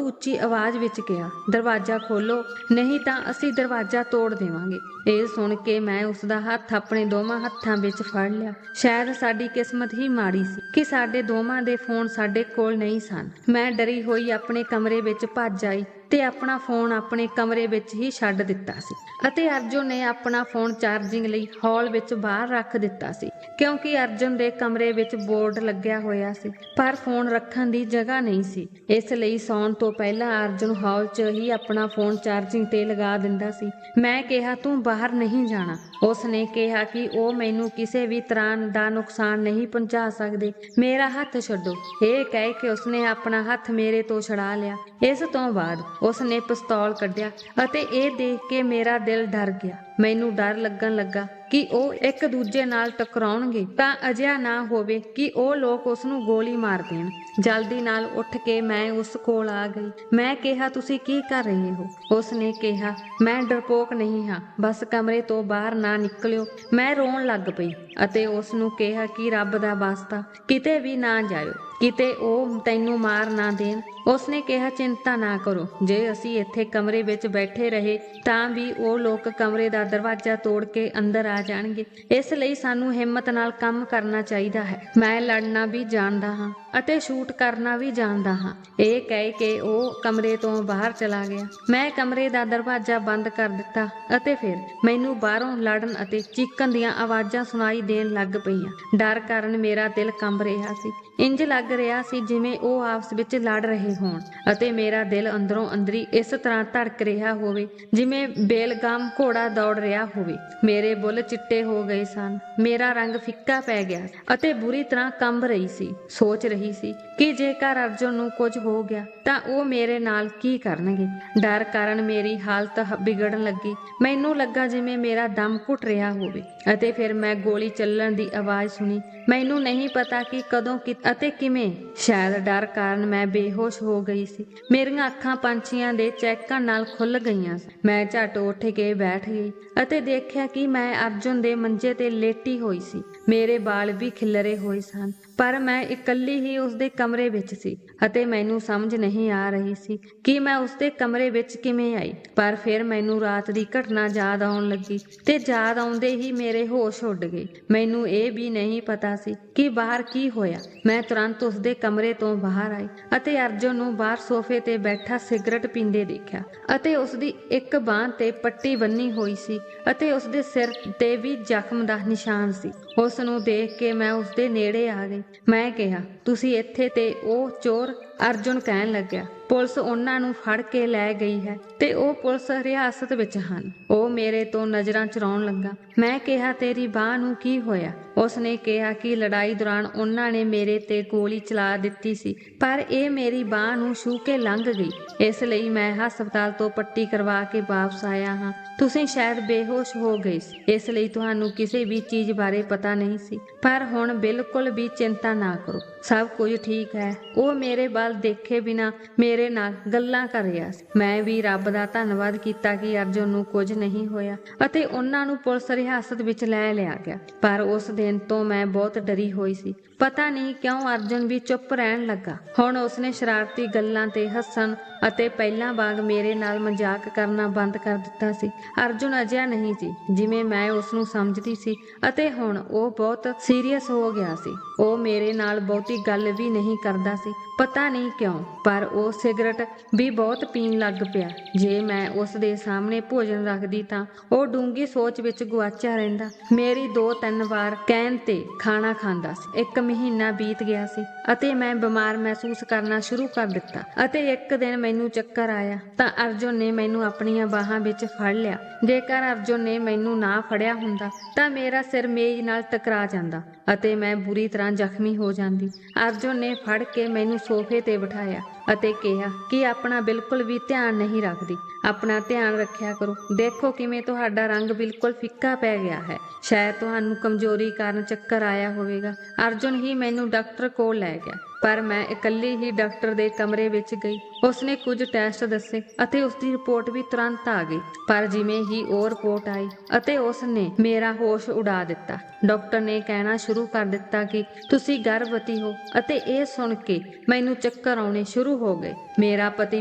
ਉੱਚੀ ਆਵਾਜ਼ ਵਿੱਚ ਕਿਹਾ, ਦਰਵਾਜ਼ਾ ਖੋਲੋ, ਨਹੀਂ ਤਾਂ ਅਸੀਂ ਦਰਵਾਜ਼ਾ ਤੋੜ ਦੇਵਾਂਗੇ। ਇਹ ਸੁਣ ਕੇ ਮੈਂ ਉਸਦਾ ਹੱਥ ਆਪਣੇ ਦੋਵਾਂ ਹੱਥਾਂ ਵਿੱਚ ਫੜ ਲਿਆ। ਸ਼ਾਇਦ ਸਾਡੀ ਕਿਸਮਤ ਹੀ ਮਾੜੀ ਸੀ ਕਿ ਸਾਡੇ ਦੋਵਾਂ ਦੇ ਫੋਨ ਸਾਡੇ ਕੋਲ ਨਹੀਂ ਸਨ। ਮੈਂ ਡਰੀ ਹੋਈ ਆਪਣੇ ਕਮਰੇ ਵਿੱਚ ਭੱਜ ਆਈ ਤੇ ਆਪਣਾ ਫੋਨ ਆਪਣੇ ਕਮਰੇ ਵਿੱਚ ਹੀ ਛੱਡ ਦਿੱਤਾ ਸੀ ਅਤੇ ਅਰਜੁਨ ਨੇ ਆਪਣਾ ਫੋਨ ਚਾਰਜਿੰਗ ਲਈ ਹਾਲ ਵਿੱਚ ਬਾਹਰ ਰੱਖ ਦਿੱਤਾ ਸੀ, ਕਿਉਂਕਿ ਅਰਜੁਨ ਦੇ ਕਮਰੇ ਵਿੱਚ ਬੋਰਡ ਲੱਗਿਆ ਹੋਇਆ ਸੀ ਪਰ ਫੋਨ ਰੱਖਣ ਦੀ ਜਗ੍ਹਾ ਨਹੀਂ ਸੀ। ਇਸ ਲਈ ਸੌਣ ਤੋਂ ਪਹਿਲਾਂ ਅਰਜੁਨ ਹਾਲ 'ਚ ਹੀ ਆਪਣਾ ਫੋਨ ਚਾਰਜਿੰਗ ਤੇ ਲਗਾ ਦਿੰਦਾ ਸੀ। ਮੈਂ ਕਿਹਾ, ਤੂੰ ਬਾਹਰ ਨਹੀਂ ਜਾਣਾ। ਉਸ ਨੇ ਕਿਹਾ ਕਿ ਉਹ ਮੈਨੂੰ ਕਿਸੇ ਵੀ ਤਰ੍ਹਾਂ ਦਾ ਨੁਕਸਾਨ ਨਹੀਂ ਪਹੁੰਚਾ ਸਕਦੇ, ਮੇਰਾ ਹੱਥ ਛੱਡੋ। ਇਹ ਕਹਿ ਕੇ ਉਸਨੇ ਆਪਣਾ ਹੱਥ ਮੇਰੇ ਤੋਂ ਛੁਡਾ ਲਿਆ। ਇਸ ਤੋਂ ਬਾਅਦ ਉਸਨੇ ਪਿਸਤੌਲ ਕੱਢਿਆ ਅਤੇ ਇਹ ਦੇਖ ਕੇ ਮੇਰਾ ਦਿਲ ਡਰ ਗਿਆ। ਮੈਨੂੰ ਡਰ ਲੱਗਣ ਲੱਗਾ ਕਿ ਉਹ ਇੱਕ ਦੂਜੇ ਨਾਲ ਟਕਰਾਉਣਗੇ ਤਾਂ ਅਜਿਹਾ ਨਾ ਹੋਵੇ ਕਿ ਉਹ ਲੋਕ ਉਸ ਨੂੰ ਗੋਲੀ ਮਾਰ ਦੇਣ। ਜਲਦੀ ਨਾਲ ਉੱਠ ਕੇ ਮੈਂ ਉਸ ਕੋਲ ਆ ਗਈ। ਮੈਂ ਕਿਹਾ, ਤੁਸੀਂ ਕੀ ਕਰ ਰਹੇ ਹੋ? ਉਸ ਨੇ ਕਿਹਾ, ਮੈਂ ਡਰਪੋਕ ਨਹੀਂ ਹਾਂ, ਬਸ ਕਮਰੇ ਤੋਂ ਬਾਹਰ ਨਾ ਨਿਕਲਿਓ। ਮੈਂ ਰੋਣ ਲੱਗ ਪਈ ਅਤੇ ਉਸ ਨੂੰ ਕਿਹਾ ਕਿ ਰੱਬ ਦਾ ਵਾਸਤਾ ਕਿਤੇ ਵੀ ਨਾ ਜਾਇਓ, ਕਿਤੇ ਉਹ ਤੈਨੂੰ ਮਾਰ ਨਾ ਦੇਣ। ਉਸ ਨੇ ਕਿਹਾ, ਚਿੰਤਾ ਨਾ ਕਰੋ, ਜੇ ਅਸੀਂ ਇੱਥੇ ਕਮਰੇ ਵਿੱਚ ਬੈਠੇ ਰਹੇ ਤਾਂ ਵੀ ਉਹ ਲੋਕ ਕਮਰੇ ਦਾ ਦਰਵਾਜ਼ਾ ਤੋੜ ਕੇ ਅੰਦਰ ਆ ਜਾਣਗੇ। ਇਸ ਲਈ ਸਾਨੂੰ ਹਿੰਮਤ ਨਾਲ ਕੰਮ ਕਰਨਾ ਚਾਹੀਦਾ ਹੈ। ਮੈਂ ਲੜਨਾ ਵੀ ਜਾਣਦਾ ਹਾਂ ਅਤੇ ਸ਼ੂਟ ਕਰਨਾ ਵੀ ਜਾਣਦਾ ਹਾਂ। ਇਹ ਕਹਿ ਕੇ ਉਹ ਕਮਰੇ ਤੋਂ ਬਾਹਰ ਚਲਾ ਗਿਆ। ਮੈਂ ਕਮਰੇ ਦਾ ਦਰਵਾਜ਼ਾ ਬੰਦ ਕਰ ਦਿੱਤਾ ਅਤੇ ਫਿਰ ਮੈਨੂੰ ਬਾਹਰੋਂ ਲੜਨ ਅਤੇ ਚੀਕਣ ਦੀਆਂ ਆਵਾਜ਼ਾਂ ਸੁਣਾਈ ਦੇਣ ਲੱਗ ਪਈਆਂ। ਡਰ ਕਾਰਨ ਮੇਰਾ ਦਿਲ ਕੰਬ ਰਿਹਾ ਸੀ। ਇੰਜ ਲੱਗ ਰਿਹਾ ਸੀ ਜਿਵੇਂ ਉਹ ਆਪਸ ਵਿੱਚ ਲੜ ਰਹੇ ਹੋਣ ਅਤੇ ਮੇਰਾ ਦਿਲ ਅੰਦਰੋਂ ਅੰਦਰੀ ਇਸ ਤਰ੍ਹਾਂ ਧੜਕ ਰਿਹਾ ਹੋਵੇ ਜਿਵੇਂ ਬੇਲਗਾਮ ਘੋੜਾ ਦੌੜ ਰਿਹਾ ਹੋਵੇ। ਮੇਰੇ ਬੁੱਲ ਚਿੱਟੇ ਹੋ ਗਏ ਸਨ, ਮੇਰਾ ਰੰਗ ਫਿੱਕਾ ਪੈ ਗਿਆ ਅਤੇ ਬੁਰੀ ਤਰ੍ਹਾਂ ਕੰਬ ਰਹੀ ਸੀ। ਸੋਚ ਰਹੀ ਸੀ ਕਿ ਜੇਕਰ ਅਰਜੁਨ ਨੂੰ ਕੁਝ ਹੋ ਗਿਆ ਤਾਂ ਉਹ ਮੇਰੇ ਨਾਲ ਕੀ ਕਰਨਗੇ। ਡਰ ਕਾਰਨ ਮੇਰੀ ਹਾਲਤ ਵਿਗੜਨ ਲੱਗੀ। ਮੈਨੂੰ ਲੱਗਾ ਜਿਵੇਂ ਮੇਰਾ ਦਮ ਘੁੱਟ ਰਿਹਾ ਹੋਵੇ ਅਤੇ ਫਿਰ ਮੈਂ ਗੋਲੀ ਚੱਲਣ ਦੀ ਆਵਾਜ਼ ਸੁਣੀ। ਮੈਨੂੰ ਨਹੀਂ ਪਤਾ ਕਿ ਕਦੋਂ ਅਤੇ ਕਿਵੇਂ। ਸ਼ਾਇਦ ਡਰ ਕਾਰਨ ਮੈਂ ਬੇਹੋਸ਼ ਹੋ ਗਈ ਸੀ। ਮੇਰੀਆਂ ਅੱਖਾਂ ਪੰਛੀਆਂ ਦੇ ਚਹਿਕਣ ਨਾਲ ਖੁੱਲ ਗਈਆਂ। ਮੈਂ ਝੱਟ ਉੱਠ ਕੇ ਬੈਠ ਗਈ ਅਤੇ ਦੇਖਿਆ ਕਿ ਮੈਂ ਅਰਜੁਨ ਦੇ ਮੰਜੇ ਤੇ ਲੇਟੀ ਹੋਈ ਸੀ। ਮੇਰੇ ਵਾਲ ਵੀ ਖਿਲਰੇ ਹੋਏ ਸਨ ਪਰ ਮੈਂ ਇਕੱਲੀ ਹੀ ਉਸਦੇ ਕਮਰੇ ਵਿੱਚ ਸੀ ਅਤੇ ਮੈਨੂੰ ਸਮਝ ਨਹੀਂ ਆ ਰਹੀ ਸੀ ਕਿ ਮੈਂ ਉਸਦੇ ਕਮਰੇ ਵਿੱਚ ਕਿਵੇਂ ਆਈ। ਪਰ ਫਿਰ ਮੈਨੂੰ ਰਾਤ ਦੀ ਘਟਨਾ ਯਾਦ ਆਉਣ ਲੱਗੀ ਤੇ ਯਾਦ ਆਉਂਦੇ ਹੀ ਮੇਰੇ ਹੋਸ਼ ਉੱਡ ਗਏ। ਮੈਨੂੰ ਇਹ ਵੀ ਨਹੀਂ ਪਤਾ ਸੀ ਕਿ ਬਾਹਰ ਕੀ ਹੋਇਆ। ਮੈਂ ਤੁਰੰਤ ਉਸਦੇ ਕਮਰੇ ਤੋਂ ਬਾਹਰ ਆਈ ਅਤੇ ਅਰਜੁਨ ਨੂੰ ਬਾਹਰ ਸੋਫੇ ਤੇ ਬੈਠਾ ਸਿਗਰਟ ਪੀਂਦੇ ਦੇਖਿਆ ਅਤੇ ਉਸਦੀ ਇੱਕ ਬਾਂਹ ਤੇ ਪੱਟੀ ਬੰਨੀ ਹੋਈ ਸੀ ਅਤੇ ਉਸਦੇ ਸਿਰ ਤੇ ਵੀ ਜ਼ਖਮ ਦਾ ਨਿਸ਼ਾਨ ਸੀ। ਉਸ ਨੂੰ ਦੇਖ ਕੇ ਮੈਂ ਉਸਦੇ ਨੇੜੇ ਆ ਗਈ। ਮੈਂ ਕਿਹਾ, ਤੁਸੀਂ ਇੱਥੇ? ਤੇ ਉਹ ਚੋਰ? ਅਰਜੁਨ ਕਹਿਣ ਲੱਗਿਆ, ਪੁਲਿਸ ਉਹਨਾਂ ਨੂੰ ਫੜ ਕੇ ਲੈ ਗਈ ਹੈ ਤੇ ਉਹ ਪੁਲਿਸ ਹਿਰਾਸਤ ਵਿੱਚ ਹਨ। ਉਹ ਮੇਰੇ ਤੋਂ ਨਜ਼ਰਾਂ ਚੁਰਾਉਣ ਲੱਗਾ। ਮੈਂ ਕਿਹਾ, ਤੇਰੀ ਬਾਂਹ ਨੂੰ ਕੀ ਹੋਇਆ? ਉਸ ਨੇ ਕਿਹਾ ਕਿ ਲੜਾਈ ਦੌਰਾਨ ਉਹਨਾਂ ਨੇ ਮੇਰੇ ਤੇ ਗੋਲੀ ਚਲਾ ਦਿੱਤੀ ਸੀ ਪਰ ਇਹ ਮੇਰੀ ਬਾਂਹ ਨੂੰ ਛੂਹ ਕੇ ਲੰਘ ਗਈ, ਇਸ ਲਈ ਮੈਂ ਹਸਪਤਾਲ ਤੋਂ ਪੱਟੀ ਕਰਵਾ ਕੇ ਵਾਪਸ ਆਇਆ ਹਾਂ। ਤੁਸੀਂ ਸ਼ਾਇਦ ਬੇਹੋਸ਼ ਹੋ ਗਏ ਸੀ, ਇਸ ਲਈ ਤੁਹਾਨੂੰ ਕਿਸੇ ਵੀ ਚੀਜ਼ ਬਾਰੇ ਪਤਾ ਨਹੀਂ ਸੀ। ਪਰ ਹੁਣ ਬਿਲਕੁਲ ਵੀ ਚਿੰਤਾ ਨਾ ਕਰੋ, ਸਭ ਕੁਝ ਠੀਕ ਹੈ। ਉਹ ਮੇਰੇ ਵੱਲ ਦੇਖੇ ਬਿਨਾਂ ਮੇਰੇ ਨਾਲ ਗੱਲਾਂ ਕਰ ਰਿਹਾ ਸੀ। ਮੈਂ ਵੀ ਰੱਬ ਦਾ ਧੰਨਵਾਦ ਕੀਤਾ ਕਿ ਅਰਜੁਨ ਨੂੰ ਕੁਝ ਨਹੀਂ ਹੋਇਆ ਅਤੇ ਉਹਨਾਂ ਨੂੰ ਪੁਲਿਸ ਹਿਰਾਸਤ ਵਿੱਚ ਲੈ ਲਿਆ ਗਿਆ। ਪਰ ਉਸ ਦਿਨ ਤੋਂ ਮੈਂ ਬਹੁਤ ਡਰੀ ਹੋਈ ਸੀ। ਪਤਾ ਨਹੀਂ ਕਿਉਂ ਅਰਜੁਨ ਵੀ ਚੁੱਪ ਰਹਿਣ ਲੱਗਾ। ਹੁਣ ਉਸਨੇ ਸ਼ਰਾਰਤੀ ਗੱਲਾਂ ਤੇ ਹੱਸਣ ਅਤੇ ਪਹਿਲਾਂ ਵਾਂਗ ਮੇਰੇ ਨਾਲ ਮਜ਼ਾਕ ਕਰਨਾ ਬੰਦ ਕਰ ਦਿੱਤਾ ਸੀ। ਅਰਜੁਨ ਅਜਿਹਾ ਨਹੀਂ ਸੀ ਜਿਵੇਂ ਮੈਂ ਉਸ ਨੂੰ ਸਮਝਦੀ ਸੀ ਅਤੇ ਹੁਣ ਉਹ ਬਹੁਤ ਸੀਰੀਅਸ ਹੋ ਗਿਆ ਸੀ। ਉਹ ਮੇਰੇ ਨਾਲ ਬਹੁਤੀ ਗੱਲ ਵੀ ਨਹੀਂ ਕਰਦਾ ਸੀ, ਪਤਾ ਨਹੀਂ ਕਿਉਂ, ਪਰ ਉਹ ਸਿਗਰਟ ਵੀ ਬਹੁਤ ਪੀਣ ਲੱਗ ਪਿਆ। ਜੇ ਮੈਂ ਉਸ ਦੇ ਸਾਹਮਣੇ ਭੋਜਨ ਰੱਖਦੀ ਤਾਂ ਉਹ ਡੂੰਘੀ ਸੋਚ ਵਿੱਚ ਗੁਆਚਿਆ ਰਹਿੰਦਾ। ਮੇਰੀ 2-3 ਵਾਰ ਕਹਿਣ ਤੇ ਖਾਣਾ ਖਾਂਦਾ ਸੀ। 1 ਮਹੀਨਾ ਬੀਤ ਗਿਆ ਸੀ ਅਤੇ ਮੈਂ ਬਿਮਾਰ ਮਹਿਸੂਸ ਕਰਨਾ ਸ਼ੁਰੂ ਕਰ ਦਿੱਤਾ ਅਤੇ ਇੱਕ ਦਿਨ ਮੈਨੂੰ ਚੱਕਰ ਆਇਆ ਤਾਂ ਅਰਜੁਨ ਨੇ ਮੈਨੂੰ ਆਪਣੀਆਂ ਬਾਹਾਂ ਵਿੱਚ ਫੜ ਲਿਆ। ਜੇਕਰ ਅਰਜੁਨ ਨੇ ਮੈਨੂੰ ਨਾ ਫੜਿਆ ਹੁੰਦਾ ਤਾਂ ਮੇਰਾ ਸਿਰ ਮੇਜ਼ ਨਾਲ ਟਕਰਾ ਜਾਂਦਾ ਅਤੇ ਮੈਂ ਬੁਰੀ ਤਰ੍ਹਾਂ ਜ਼ਖਮੀ ਹੋ ਜਾਂਦੀ। ਅਰਜੁਨ ਨੇ ਫੜ ਕੇ ਮੈਨੂੰ ਸੋਫੇ ਤੇ ਬਿਠਾਇਆ ਅਤੇ ਕਿਹਾ ਕਿ ਆਪਣਾ ਬਿਲਕੁਲ ਵੀ ਧਿਆਨ ਨਹੀਂ ਰੱਖਦੀ, ਆਪਣਾ ਧਿਆਨ ਰੱਖਿਆ ਕਰੋ। ਦੇਖੋ ਕਿਵੇਂ ਤੁਹਾਡਾ ਰੰਗ ਬਿਲਕੁਲ ਫਿੱਕਾ ਪੈ ਗਿਆ ਹੈ, ਸ਼ਾਇਦ ਤੁਹਾਨੂੰ ਕਮਜ਼ੋਰੀ ਕਾਰਨ ਚੱਕਰ ਆਇਆ ਹੋਵੇਗਾ। ਅਰਜੁਨ ਹੀ ਮੈਨੂੰ ਡਾਕਟਰ ਕੋਲ ਲੈ ਗਿਆ ਪਰ ਮੈਂ ਇਕੱਲੀ ਹੀ ਡਾਕਟਰ ਦੇ ਕਮਰੇ ਵਿੱਚ ਗਈ। ਉਸਨੇ ਕੁਝ ਟੈਸਟ ਦੱਸੇ ਅਤੇ ਉਸਦੀ ਰਿਪੋਰਟ ਵੀ ਤੁਰੰਤ ਆ ਗਈ। ਪਰ ਜਿਵੇਂ ਹੀ ਉਹ ਰਿਪੋਰਟ ਆਈ ਅਤੇ ਉਸਨੇ ਮੇਰਾ ਹੋਸ਼ ਉਡਾ ਦਿੱਤਾ। ਡਾਕਟਰ ਨੇ ਕਹਿਣਾ ਸ਼ੁਰੂ ਕਰ ਦਿੱਤਾ ਕਿ ਤੁਸੀਂ ਗਰਭਵਤੀ ਹੋ ਅਤੇ ਇਹ ਸੁਣ ਕੇ ਮੈਨੂੰ ਚੱਕਰ ਆਉਣੇ ਸ਼ੁਰੂ ਹੋ ਗਏ। ਮੇਰਾ ਪਤੀ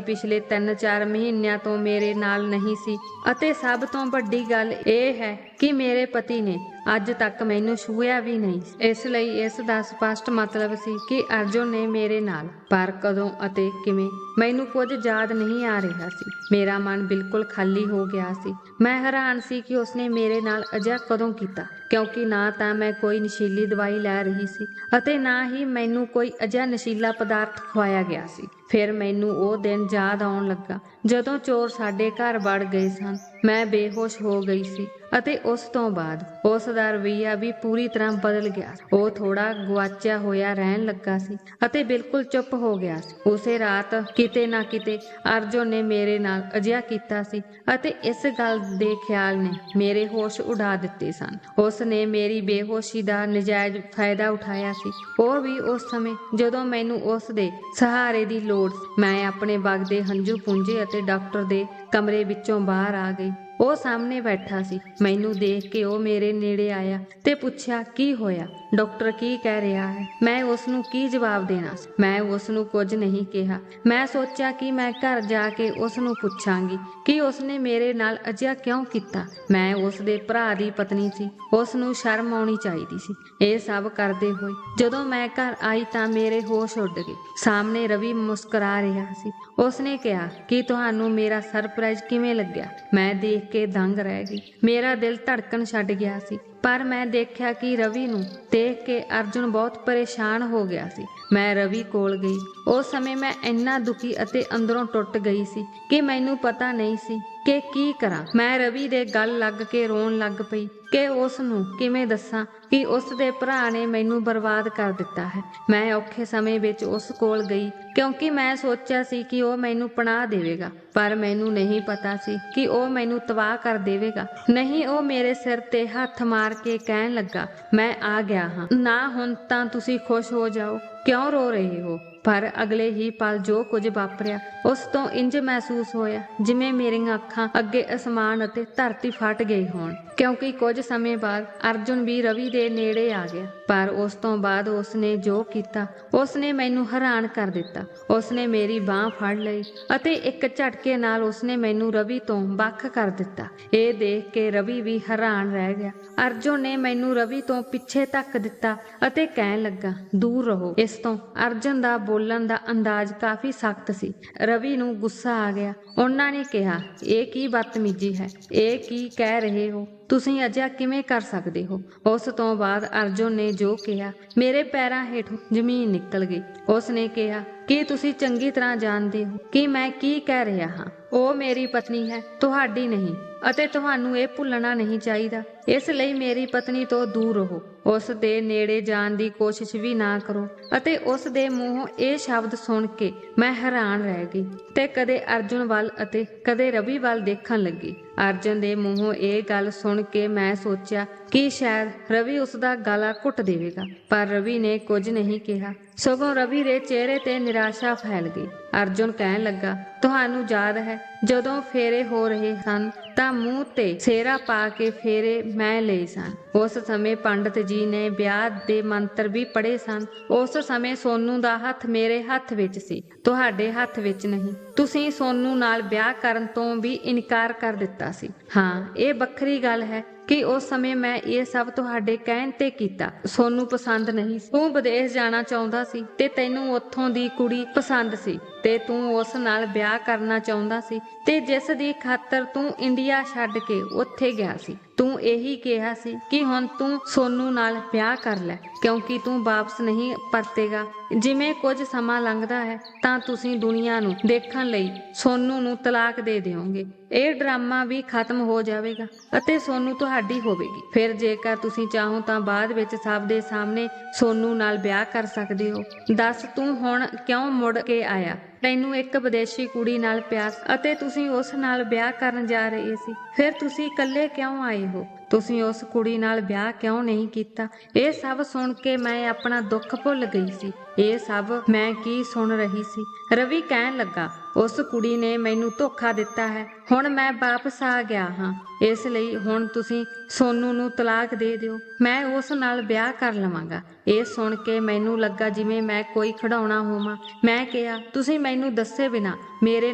ਪਿਛਲੇ 3-4 ਮਹੀਨਿਆਂ ਤੋਂ ਮੇਰੇ ਨਾਲ ਨਹੀਂ ਸੀ ਅਤੇ ਸਭ ਤੋਂ ਵੱਡੀ ਗੱਲ ਇਹ ਹੈ ਕਿ ਮੇਰੇ ਪਤੀ ਨੇ ਅੱਜ ਤੱਕ ਮੈਨੂੰ ਛੂਹਿਆ ਵੀ ਨਹੀਂ। ਇਸ ਲਈ ਇਸ ਦਾ ਸਪਸ਼ਟ ਮਤਲਬ ਸੀ ਕਿ ਅਰਜੁਨ ਨੇ ਮੇਰੇ ਨਾਲ, ਪਰ ਕਦੋਂ ਅਤੇ ਕਿਵੇਂ ਮੈਨੂੰ ਕੁਝ ਯਾਦ ਨਹੀਂ ਆ ਰਿਹਾ ਸੀ। ਮੇਰਾ ਮਨ ਬਿਲਕੁਲ ਖਾਲੀ ਹੋ ਗਿਆ ਸੀ। ਮੈਂ ਹੈਰਾਨ ਸੀ ਕਿ ਉਸਨੇ ਮੇਰੇ ਨਾਲ ਅਜਿਹਾ ਕਦੋਂ ਕੀਤਾ, ਕਿਉਂਕਿ ਨਾ ਤਾਂ ਮੈਂ ਕੋਈ ਨਸ਼ੀਲੀ ਦਵਾਈ ਲੈ ਰਹੀ ਸੀ ਅਤੇ ਨਾ ਹੀ ਮੈਨੂੰ ਕੋਈ ਅਜਿਹਾ ਨਸ਼ੀਲਾ ਪਦਾਰਥ ਖਵਾਇਆ ਗਿਆ ਸੀ। ਫਿਰ ਮੈਨੂੰ ਉਹ ਦਿਨ ਯਾਦ ਆਉਣ ਲੱਗਾ ਜਦੋਂ ਚੋਰ ਸਾਡੇ ਘਰ ਵੜ ਗਏ ਸਨ। ਮੈਂ ਬੇਹੋਸ਼ ਹੋ ਗਈ ਸੀ ਅਤੇ ਉਸ ਤੋਂ ਬਾਅਦ ਉਸ ਦਾ ਰਵੱਈਆ ਵੀ ਪੂਰੀ ਤਰ੍ਹਾਂ ਬਦਲ ਗਿਆ। ਉਹ ਥੋੜਾ ਗੁਆਚਿਆ ਹੋਇਆ ਰਹਿਣ ਲੱਗਾ ਸੀ ਅਤੇ ਬਿਲਕੁਲ ਚੁੱਪ ਹੋ ਗਿਆ ਸੀ। ਉਸੇ ਰਾਤ ਕਿਤੇ ਨਾ ਕਿਤੇ ਅਰਜੁਨ ਨੇ ਮੇਰੇ ਨਾਲ ਅਜਿਹਾ ਕੀਤਾ ਸੀ ਅਤੇ ਇਸ ਗੱਲ ਦੇ ਖਿਆਲ ਨੇ ਮੇਰੇ ਹੋਸ਼ ਉਡਾ ਦਿੱਤੇ ਸਨ। ਉਸ ਨੇ ਮੇਰੀ ਬੇਹੋਸ਼ੀ ਦਾ ਨਜਾਇਜ਼ ਫਾਇਦਾ ਉਠਾਇਆ ਸੀ, ਉਹ ਵੀ ਉਸ ਸਮੇਂ ਜਦੋਂ ਮੈਨੂੰ ਉਸ ਦੇ ਸਹਾਰੇ ਦੀ ਲੋੜ ਸੀ। ਮੈਂ ਆਪਣੇ ਵਗਦੇ ਹੰਝੂ ਪੂੰਝੇ ਅਤੇ ਡਾਕਟਰ ਦੇ ਕਮਰੇ ਵਿੱਚੋਂ ਬਾਹਰ ਆ ਗਈ। ਉਹ ਸਾਹਮਣੇ ਬੈਠਾ ਸੀ। ਮੈਨੂੰ ਦੇਖ ਕੇ ਉਹ ਮੇਰੇ ਨੇੜੇ ਆਇਆ ਤੇ ਪੁੱਛਿਆ, ਕੀ ਹੋਇਆ? ਡਾਕਟਰ ਕੀ ਕਹਿ ਰਿਹਾ ਹੈ? ਮੈਂ ਉਸ ਨੂੰ ਕੀ ਜਵਾਬ ਦੇਣਾ ਸੀ? ਮੈਂ ਉਸ ਨੂੰ ਕੁਝ ਨਹੀਂ ਕਿਹਾ। ਮੈਂ ਸੋਚਿਆ ਕਿ ਮੈਂ ਘਰ ਜਾ ਕੇ ਉਸ ਨੂੰ ਪੁੱਛਾਂਗੀ ਕਿ ਉਸਨੇ ਮੇਰੇ ਨਾਲ ਅਜਿਹਾ ਕਿਉਂ ਕੀਤਾ। ਮੈਂ ਉਸ ਦੇ ਭਰਾ ਦੀ ਪਤਨੀ ਸੀ, ਉਸ ਨੂੰ ਸ਼ਰਮ ਆਉਣੀ ਚਾਹੀਦੀ ਸੀ। ਇਹ ਸਭ ਕਰਦੇ ਹੋਏ ਜਦੋਂ ਮੈਂ ਘਰ ਆਈ ਤਾਂ ਮੇਰੇ ਹੋਸ਼ ਉੱਡ ਗਏ। ਸਾਹਮਣੇ ਰਵੀ ਮੁਸਕਰਾ ਰਿਹਾ ਸੀ। ਉਸਨੇ ਕਿਹਾ ਕਿ ਤੁਹਾਨੂੰ ਮੇਰਾ ਸਰਪ੍ਰਾਈਜ਼ ਕਿਵੇਂ ਲੱਗਿਆ? ਮੈਂ ਦੇਖ ਕੇ ਦੰਗ ਰਹਿ ਗਈ। ਮੇਰਾ ਦਿਲ ਧੜਕਣ ਛੱਡ ਗਿਆ ਸੀ। ਪਰ ਮੈਂ ਦੇਖਿਆ ਕਿ ਰਵੀ ਨੂੰ ਦੇਖ ਕੇ ਅਰਜੁਨ ਬਹੁਤ ਪਰੇਸ਼ਾਨ ਹੋ ਗਿਆ ਸੀ। ਮੈਂ ਰਵੀ ਕੋਲ ਗਈ। ਉਸ ਸਮੇਂ ਮੈਂ ਇੰਨਾ ਦੁਖੀ ਅਤੇ ਅੰਦਰੋਂ ਟੁੱਟ ਗਈ ਸੀ ਕਿ ਮੈਨੂੰ ਪਤਾ ਨਹੀਂ ਸੀ ਕਿ ਕੀ ਕਰਾਂ। ਮੈਂ ਰਵੀ ਦੇ ਗਲ ਲੱਗ ਕੇ ਰੋਣ ਲੱਗ ਪਈ ਕਿ ਉਸ ਨੂੰ ਕਿਵੇਂ ਦੱਸਾਂ ਕਿ ਉਸ ਦੇ ਭਰਾ ਨੇ ਮੈਨੂੰ ਬਰਬਾਦ ਕਰ ਦਿੱਤਾ ਹੈ। ਮੈਂ ਔਖੇ ਸਮੇਂ ਵਿੱਚ ਉਸ ਕੋਲ ਗਈ ਕਿਉਂਕਿ ਮੈਂ ਸੋਚਿਆ ਸੀ ਕਿ ਉਹ ਮੈਨੂੰ ਪਨਾਹ ਦੇਵੇਗਾ, ਪਰ ਮੈਨੂੰ ਨਹੀਂ ਪਤਾ ਸੀ ਕਿ ਉਹ ਮੈਨੂੰ ਤਬਾਹ ਕਰ ਦੇਵੇਗਾ। ਨਹੀਂ, ਉਹ ਮੇਰੇ ਸਿਰ ਤੇ ਹੱਥ ਮਾਰ ਕੇ ਕਹਿਣ ਲੱਗਾ, ਮੈਂ ਆ ਗਿਆ ਹਾਂ ਨਾ, ਹੁਣ ਤਾਂ ਤੁਸੀਂ ਖੁਸ਼ ਹੋ ਜਾਓ, ਕਿਉਂ ਰੋ ਰਹੇ ਹੋ? ਪਰ ਅਗਲੇ ਹੀ ਪਲ ਜੋ ਕੁਝ ਵਾਪਰਿਆ ਉਸ ਤੋਂ ਇੰਜ ਮਹਿਸੂਸ ਹੋਇਆ ਜਿਵੇਂ ਮੇਰੀਆਂ ਅੱਖਾਂ ਅੱਗੇ ਅਸਮਾਨ ਅਤੇ ਧਰਤੀ ਫਟ ਗਈ ਹੋਣ। ਕਿਉਂਕਿ ਕੁਝ ਸਮੇਂ ਬਾਅਦ ਅਰਜੁਨ ਵੀ ਰਵੀ ਦੇ ਨੇੜੇ ਆ ਗਿਆ, ਪਰ ਉਸ ਤੋਂ ਬਾਅਦ ਉਸਨੇ ਜੋ ਕੀਤਾ ਉਸਨੇ ਮੈਨੂੰ ਹੈਰਾਨ ਕਰ ਦਿੱਤਾ। ਉਸਨੇ ਮੇਰੀ ਬਾਂਹ ਫੜ ਲਈ ਅਤੇ ਇੱਕ ਝਟਕੇ ਨਾਲ ਉਸਨੇ ਮੈਨੂੰ ਰਵੀ ਤੋਂ ਵੱਖ ਕਰ ਦਿੱਤਾ। ਇਹ ਦੇਖ ਕੇ ਰਵੀ ਵੀ ਹੈਰਾਨ ਰਹਿ ਗਿਆ। ਅਰਜੁਨ ਨੇ ਮੈਨੂੰ ਰਵੀ ਤੋਂ ਪਿੱਛੇ ਧੱਕ ਦਿੱਤਾ ਅਤੇ ਕਹਿਣ ਲੱਗਾ, ਦੂਰ ਰਹੋ ਇਸ ਤੋਂ। ਅਰਜੁਨ ਦਾ ਬੋਲਣ ਦਾ ਅੰਦਾਜ਼ ਕਾਫੀ ਸਖਤ ਸੀ। ਰਵੀ ਨੂੰ ਗੁੱਸਾ ਆ ਗਿਆ। ਉਹਨਾਂ ਨੇ ਕਿਹਾ, ਇਹ ਕੀ ਬਦਤਮੀਜੀ ਹੈ? ਇਹ ਕੀ ਕਹਿ ਰਹੇ ਹੋ? ਤੁਸੀਂ ਅਜਿਹਾ ਕਿਵੇਂ ਕਰ ਸਕਦੇ ਹੋ? ਉਸ ਤੋਂ ਬਾਅਦ ਅਰਜੁਨ ਨੇ ਜੋ ਕਿਹਾ, ਮੇਰੇ ਪੈਰਾਂ ਹੇਠੋਂ ਜ਼ਮੀਨ ਨਿਕਲ ਗਈ। ਉਸ ਨੇ ਕਿਹਾ, ਕੀ ਤੁਸੀਂ ਚੰਗੀ ਤਰ੍ਹਾਂ ਜਾਣਦੇ ਹੋ ਕਿ ਮੈਂ ਕੀ ਕਹਿ ਰਿਹਾ ਹਾਂ? ਉਹ ਮੇਰੀ ਪਤਨੀ ਹੈ, ਤੁਹਾਡੀ ਨਹੀਂ, ਅਤੇ ਤੁਹਾਨੂੰ ਇਹ ਭੁੱਲਣਾ ਨਹੀਂ ਚਾਹੀਦਾ। ਇਸ ਲਈ ਮੇਰੀ ਪਤਨੀ ਤੋਂ ਦੂਰ ਰਹੋ। ਉਸ ਦੇ ਨੇੜੇ ਜਾਣ ਦੀ ਕੋਸ਼ਿਸ਼ ਵੀ ਨਾ ਕਰੋ। ਅਤੇ ਉਸ ਦੇ ਮੂੰਹੋਂ ਇਹ ਸ਼ਬਦ ਸੁਣ ਕੇ ਮੈਂ ਹੈਰਾਨ ਰਹਿ ਗਈ ਤੇ ਕਦੇ ਅਰਜੁਨ ਵੱਲ ਅਤੇ ਕਦੇ ਰਵੀ ਵੱਲ ਦੇਖਣ ਲੱਗੀ। ਅਰਜੁਨ ਦੇ ਮੂੰਹੋਂ ਇਹ ਗੱਲ ਸੁਣ ਕੇ ਮੈਂ ਸੋਚਿਆ ਕਿ ਸ਼ਾਇਦ ਰਵੀ ਉਸ ਦਾ ਗਲਾ ਘੁੱਟ ਦੇਵੇਗਾ, ਪਰ ਰਵੀ ਨੇ ਕੁਝ ਨਹੀਂ ਕਿਹਾ। ਸਗੋਂ ਰਵੀ ਦੇ ਚਿਹਰੇ ਤੇ ਨਿਰਾਸ਼ਾ ਫੈਲ ਗਈ। ਅਰਜੁਨ ਕਹਿਣ ਲੱਗਾ, ਤੁਹਾਨੂੰ ਯਾਦ ਹੈ ਜਦੋਂ ਫੇਰੇ ਹੋ ਰਹੇ ਸਨ ਤਾਂ ਮੂੰਹ ਤੇ ਸਿਹਰਾ ਪਾ ਕੇ ਫੇਰੇ ਮੈਂ ਲਏ ਸਨ। ਉਸ ਸਮੇਂ ਪੰਡਤ ਜੀ ਨੇ ਵਿਆਹ ਦੇ ਮੰਤਰ ਵੀ ਪੜ੍ਹੇ ਸਨ। ਉਸ ਸਮੇਂ ਸੋਨੂ ਦਾ ਹੱਥ ਮੇਰੇ ਹੱਥ ਵਿੱਚ ਸੀ, ਤੁਹਾਡੇ ਹੱਥ ਵਿੱਚ ਨਹੀਂ। ਤੁਸੀਂ ਸੋਨੂ ਨਾਲ ਵਿਆਹ ਕਰਨ ਤੋਂ ਵੀ ਇਨਕਾਰ ਕਰ ਦਿੱਤਾ ਸੀ। ਹਾਂ, ਇਹ ਵੱਖਰੀ ਗੱਲ ਹੈ ਕਿ ਉਸ ਸਮੇਂ ਮੈਂ ਇਹ ਸਭ ਤੁਹਾਡੇ ਕਹਿਣ ਤੇ ਕੀਤਾ। ਸੋਨੂੰ ਪਸੰਦ ਨਹੀਂ ਸੀ। ਤੂੰ ਵਿਦੇਸ਼ ਜਾਣਾ ਚਾਹੁੰਦਾ ਸੀ ਤੇ ਤੈਨੂੰ ਉੱਥੋਂ ਦੀ ਕੁੜੀ ਪਸੰਦ ਸੀ ਤੇ ਤੂੰ ਉਸ ਨਾਲ ਵਿਆਹ ਕਰਨਾ ਚਾਹੁੰਦਾ ਸੀ ਤੇ ਜਿਸ ਦੀ ਖਾਤਰ ਤੂੰ ਇੰਡੀਆ ਛੱਡ ਕੇ ਉੱਥੇ ਗਿਆ ਸੀ। ਤੂੰ ਇਹੀ ਕਿਹਾ ਸੀ ਕਿ ਹੁਣ ਤੂੰ ਸੋਨੂ ਨਾਲ ਵਿਆਹ ਕਰ ਲੈ ਕਿਉਂਕਿ ਤੂੰ ਵਾਪਸ ਨਹੀਂ ਪਰਤੇਗਾ। ਜਿਵੇਂ ਕੁਝ ਸਮਾਂ ਲੰਘਦਾ ਹੈ ਤਾਂ ਤੁਸੀਂ ਦੁਨੀਆ ਨੂੰ ਦੇਖਣ ਲਈ ਸੋਨੂ ਨੂੰ ਤਲਾਕ ਦੇ ਦਿਓਗੇ। ਇਹ ਡਰਾਮਾ ਵੀ ਖਤਮ ਹੋ ਜਾਵੇਗਾ ਅਤੇ ਸੋਨੂ ਤੁਹਾਡੀ ਹੋਵੇਗੀ। ਫਿਰ ਜੇਕਰ ਤੁਸੀਂ ਚਾਹੋ ਤਾਂ ਬਾਅਦ ਵਿੱਚ ਸਭ ਦੇ ਸਾਹਮਣੇ ਸੋਨੂ ਨਾਲ ਵਿਆਹ ਕਰ ਸਕਦੇ ਹੋ। ਦੱਸ, ਤੂੰ ਹੁਣ ਕਿਉਂ ਮੁੜ ਕੇ ਆਇਆ? ਤੈਨੂੰ ਇੱਕ ਵਿਦੇਸ਼ੀ ਕੁੜੀ ਨਾਲ ਪਿਆਰ ਅਤੇ ਤੁਸੀਂ ਉਸ ਨਾਲ ਵਿਆਹ ਕਰਨ ਜਾ ਰਹੇ ਸੀ। ਫਿਰ ਤੁਸੀਂ ਇਕੱਲੇ ਕਿਉਂ ਆਏ ਹੋ? ਤੁਸੀਂ ਉਸ ਕੁੜੀ ਨਾਲ ਵਿਆਹ ਕਿਉਂ ਨਹੀਂ ਕੀਤਾ? ਇਹ ਸਭ ਸੁਣ ਕੇ ਮੈਂ ਆਪਣਾ ਦੁੱਖ ਭੁੱਲ ਗਈ ਸੀ। ਇਹ ਸਭ ਮੈਂ ਕੀ ਸੁਣ ਰਹੀ ਸੀ? ਰਵੀ ਕਹਿਣ ਲੱਗਾ, ਉਸ ਕੁੜੀ ਨੇ ਮੈਨੂੰ ਧੋਖਾ ਦਿੱਤਾ ਹੈ। ਹੁਣ ਮੈਂ ਵਾਪਸ ਆ ਗਿਆ ਹਾਂ, ਇਸ ਲਈ ਹੁਣ ਤੁਸੀਂ ਸੋਨੂ ਨੂੰ ਤਲਾਕ ਦੇ ਦਿਓ। ਮੈਂ ਉਸ ਨਾਲ ਵਿਆਹ ਕਰ ਲਵਾਂਗਾ। ਇਹ ਸੁਣ ਕੇ ਮੈਨੂੰ ਲੱਗਾ ਜਿਵੇਂ ਮੈਂ ਕੋਈ ਖਿਡੌਣਾ ਹੋਵਾਂ। ਮੈਂ ਕਿਹਾ, ਤੁਸੀਂ ਮੈਨੂੰ ਦੱਸੇ ਬਿਨਾਂ ਮੇਰੇ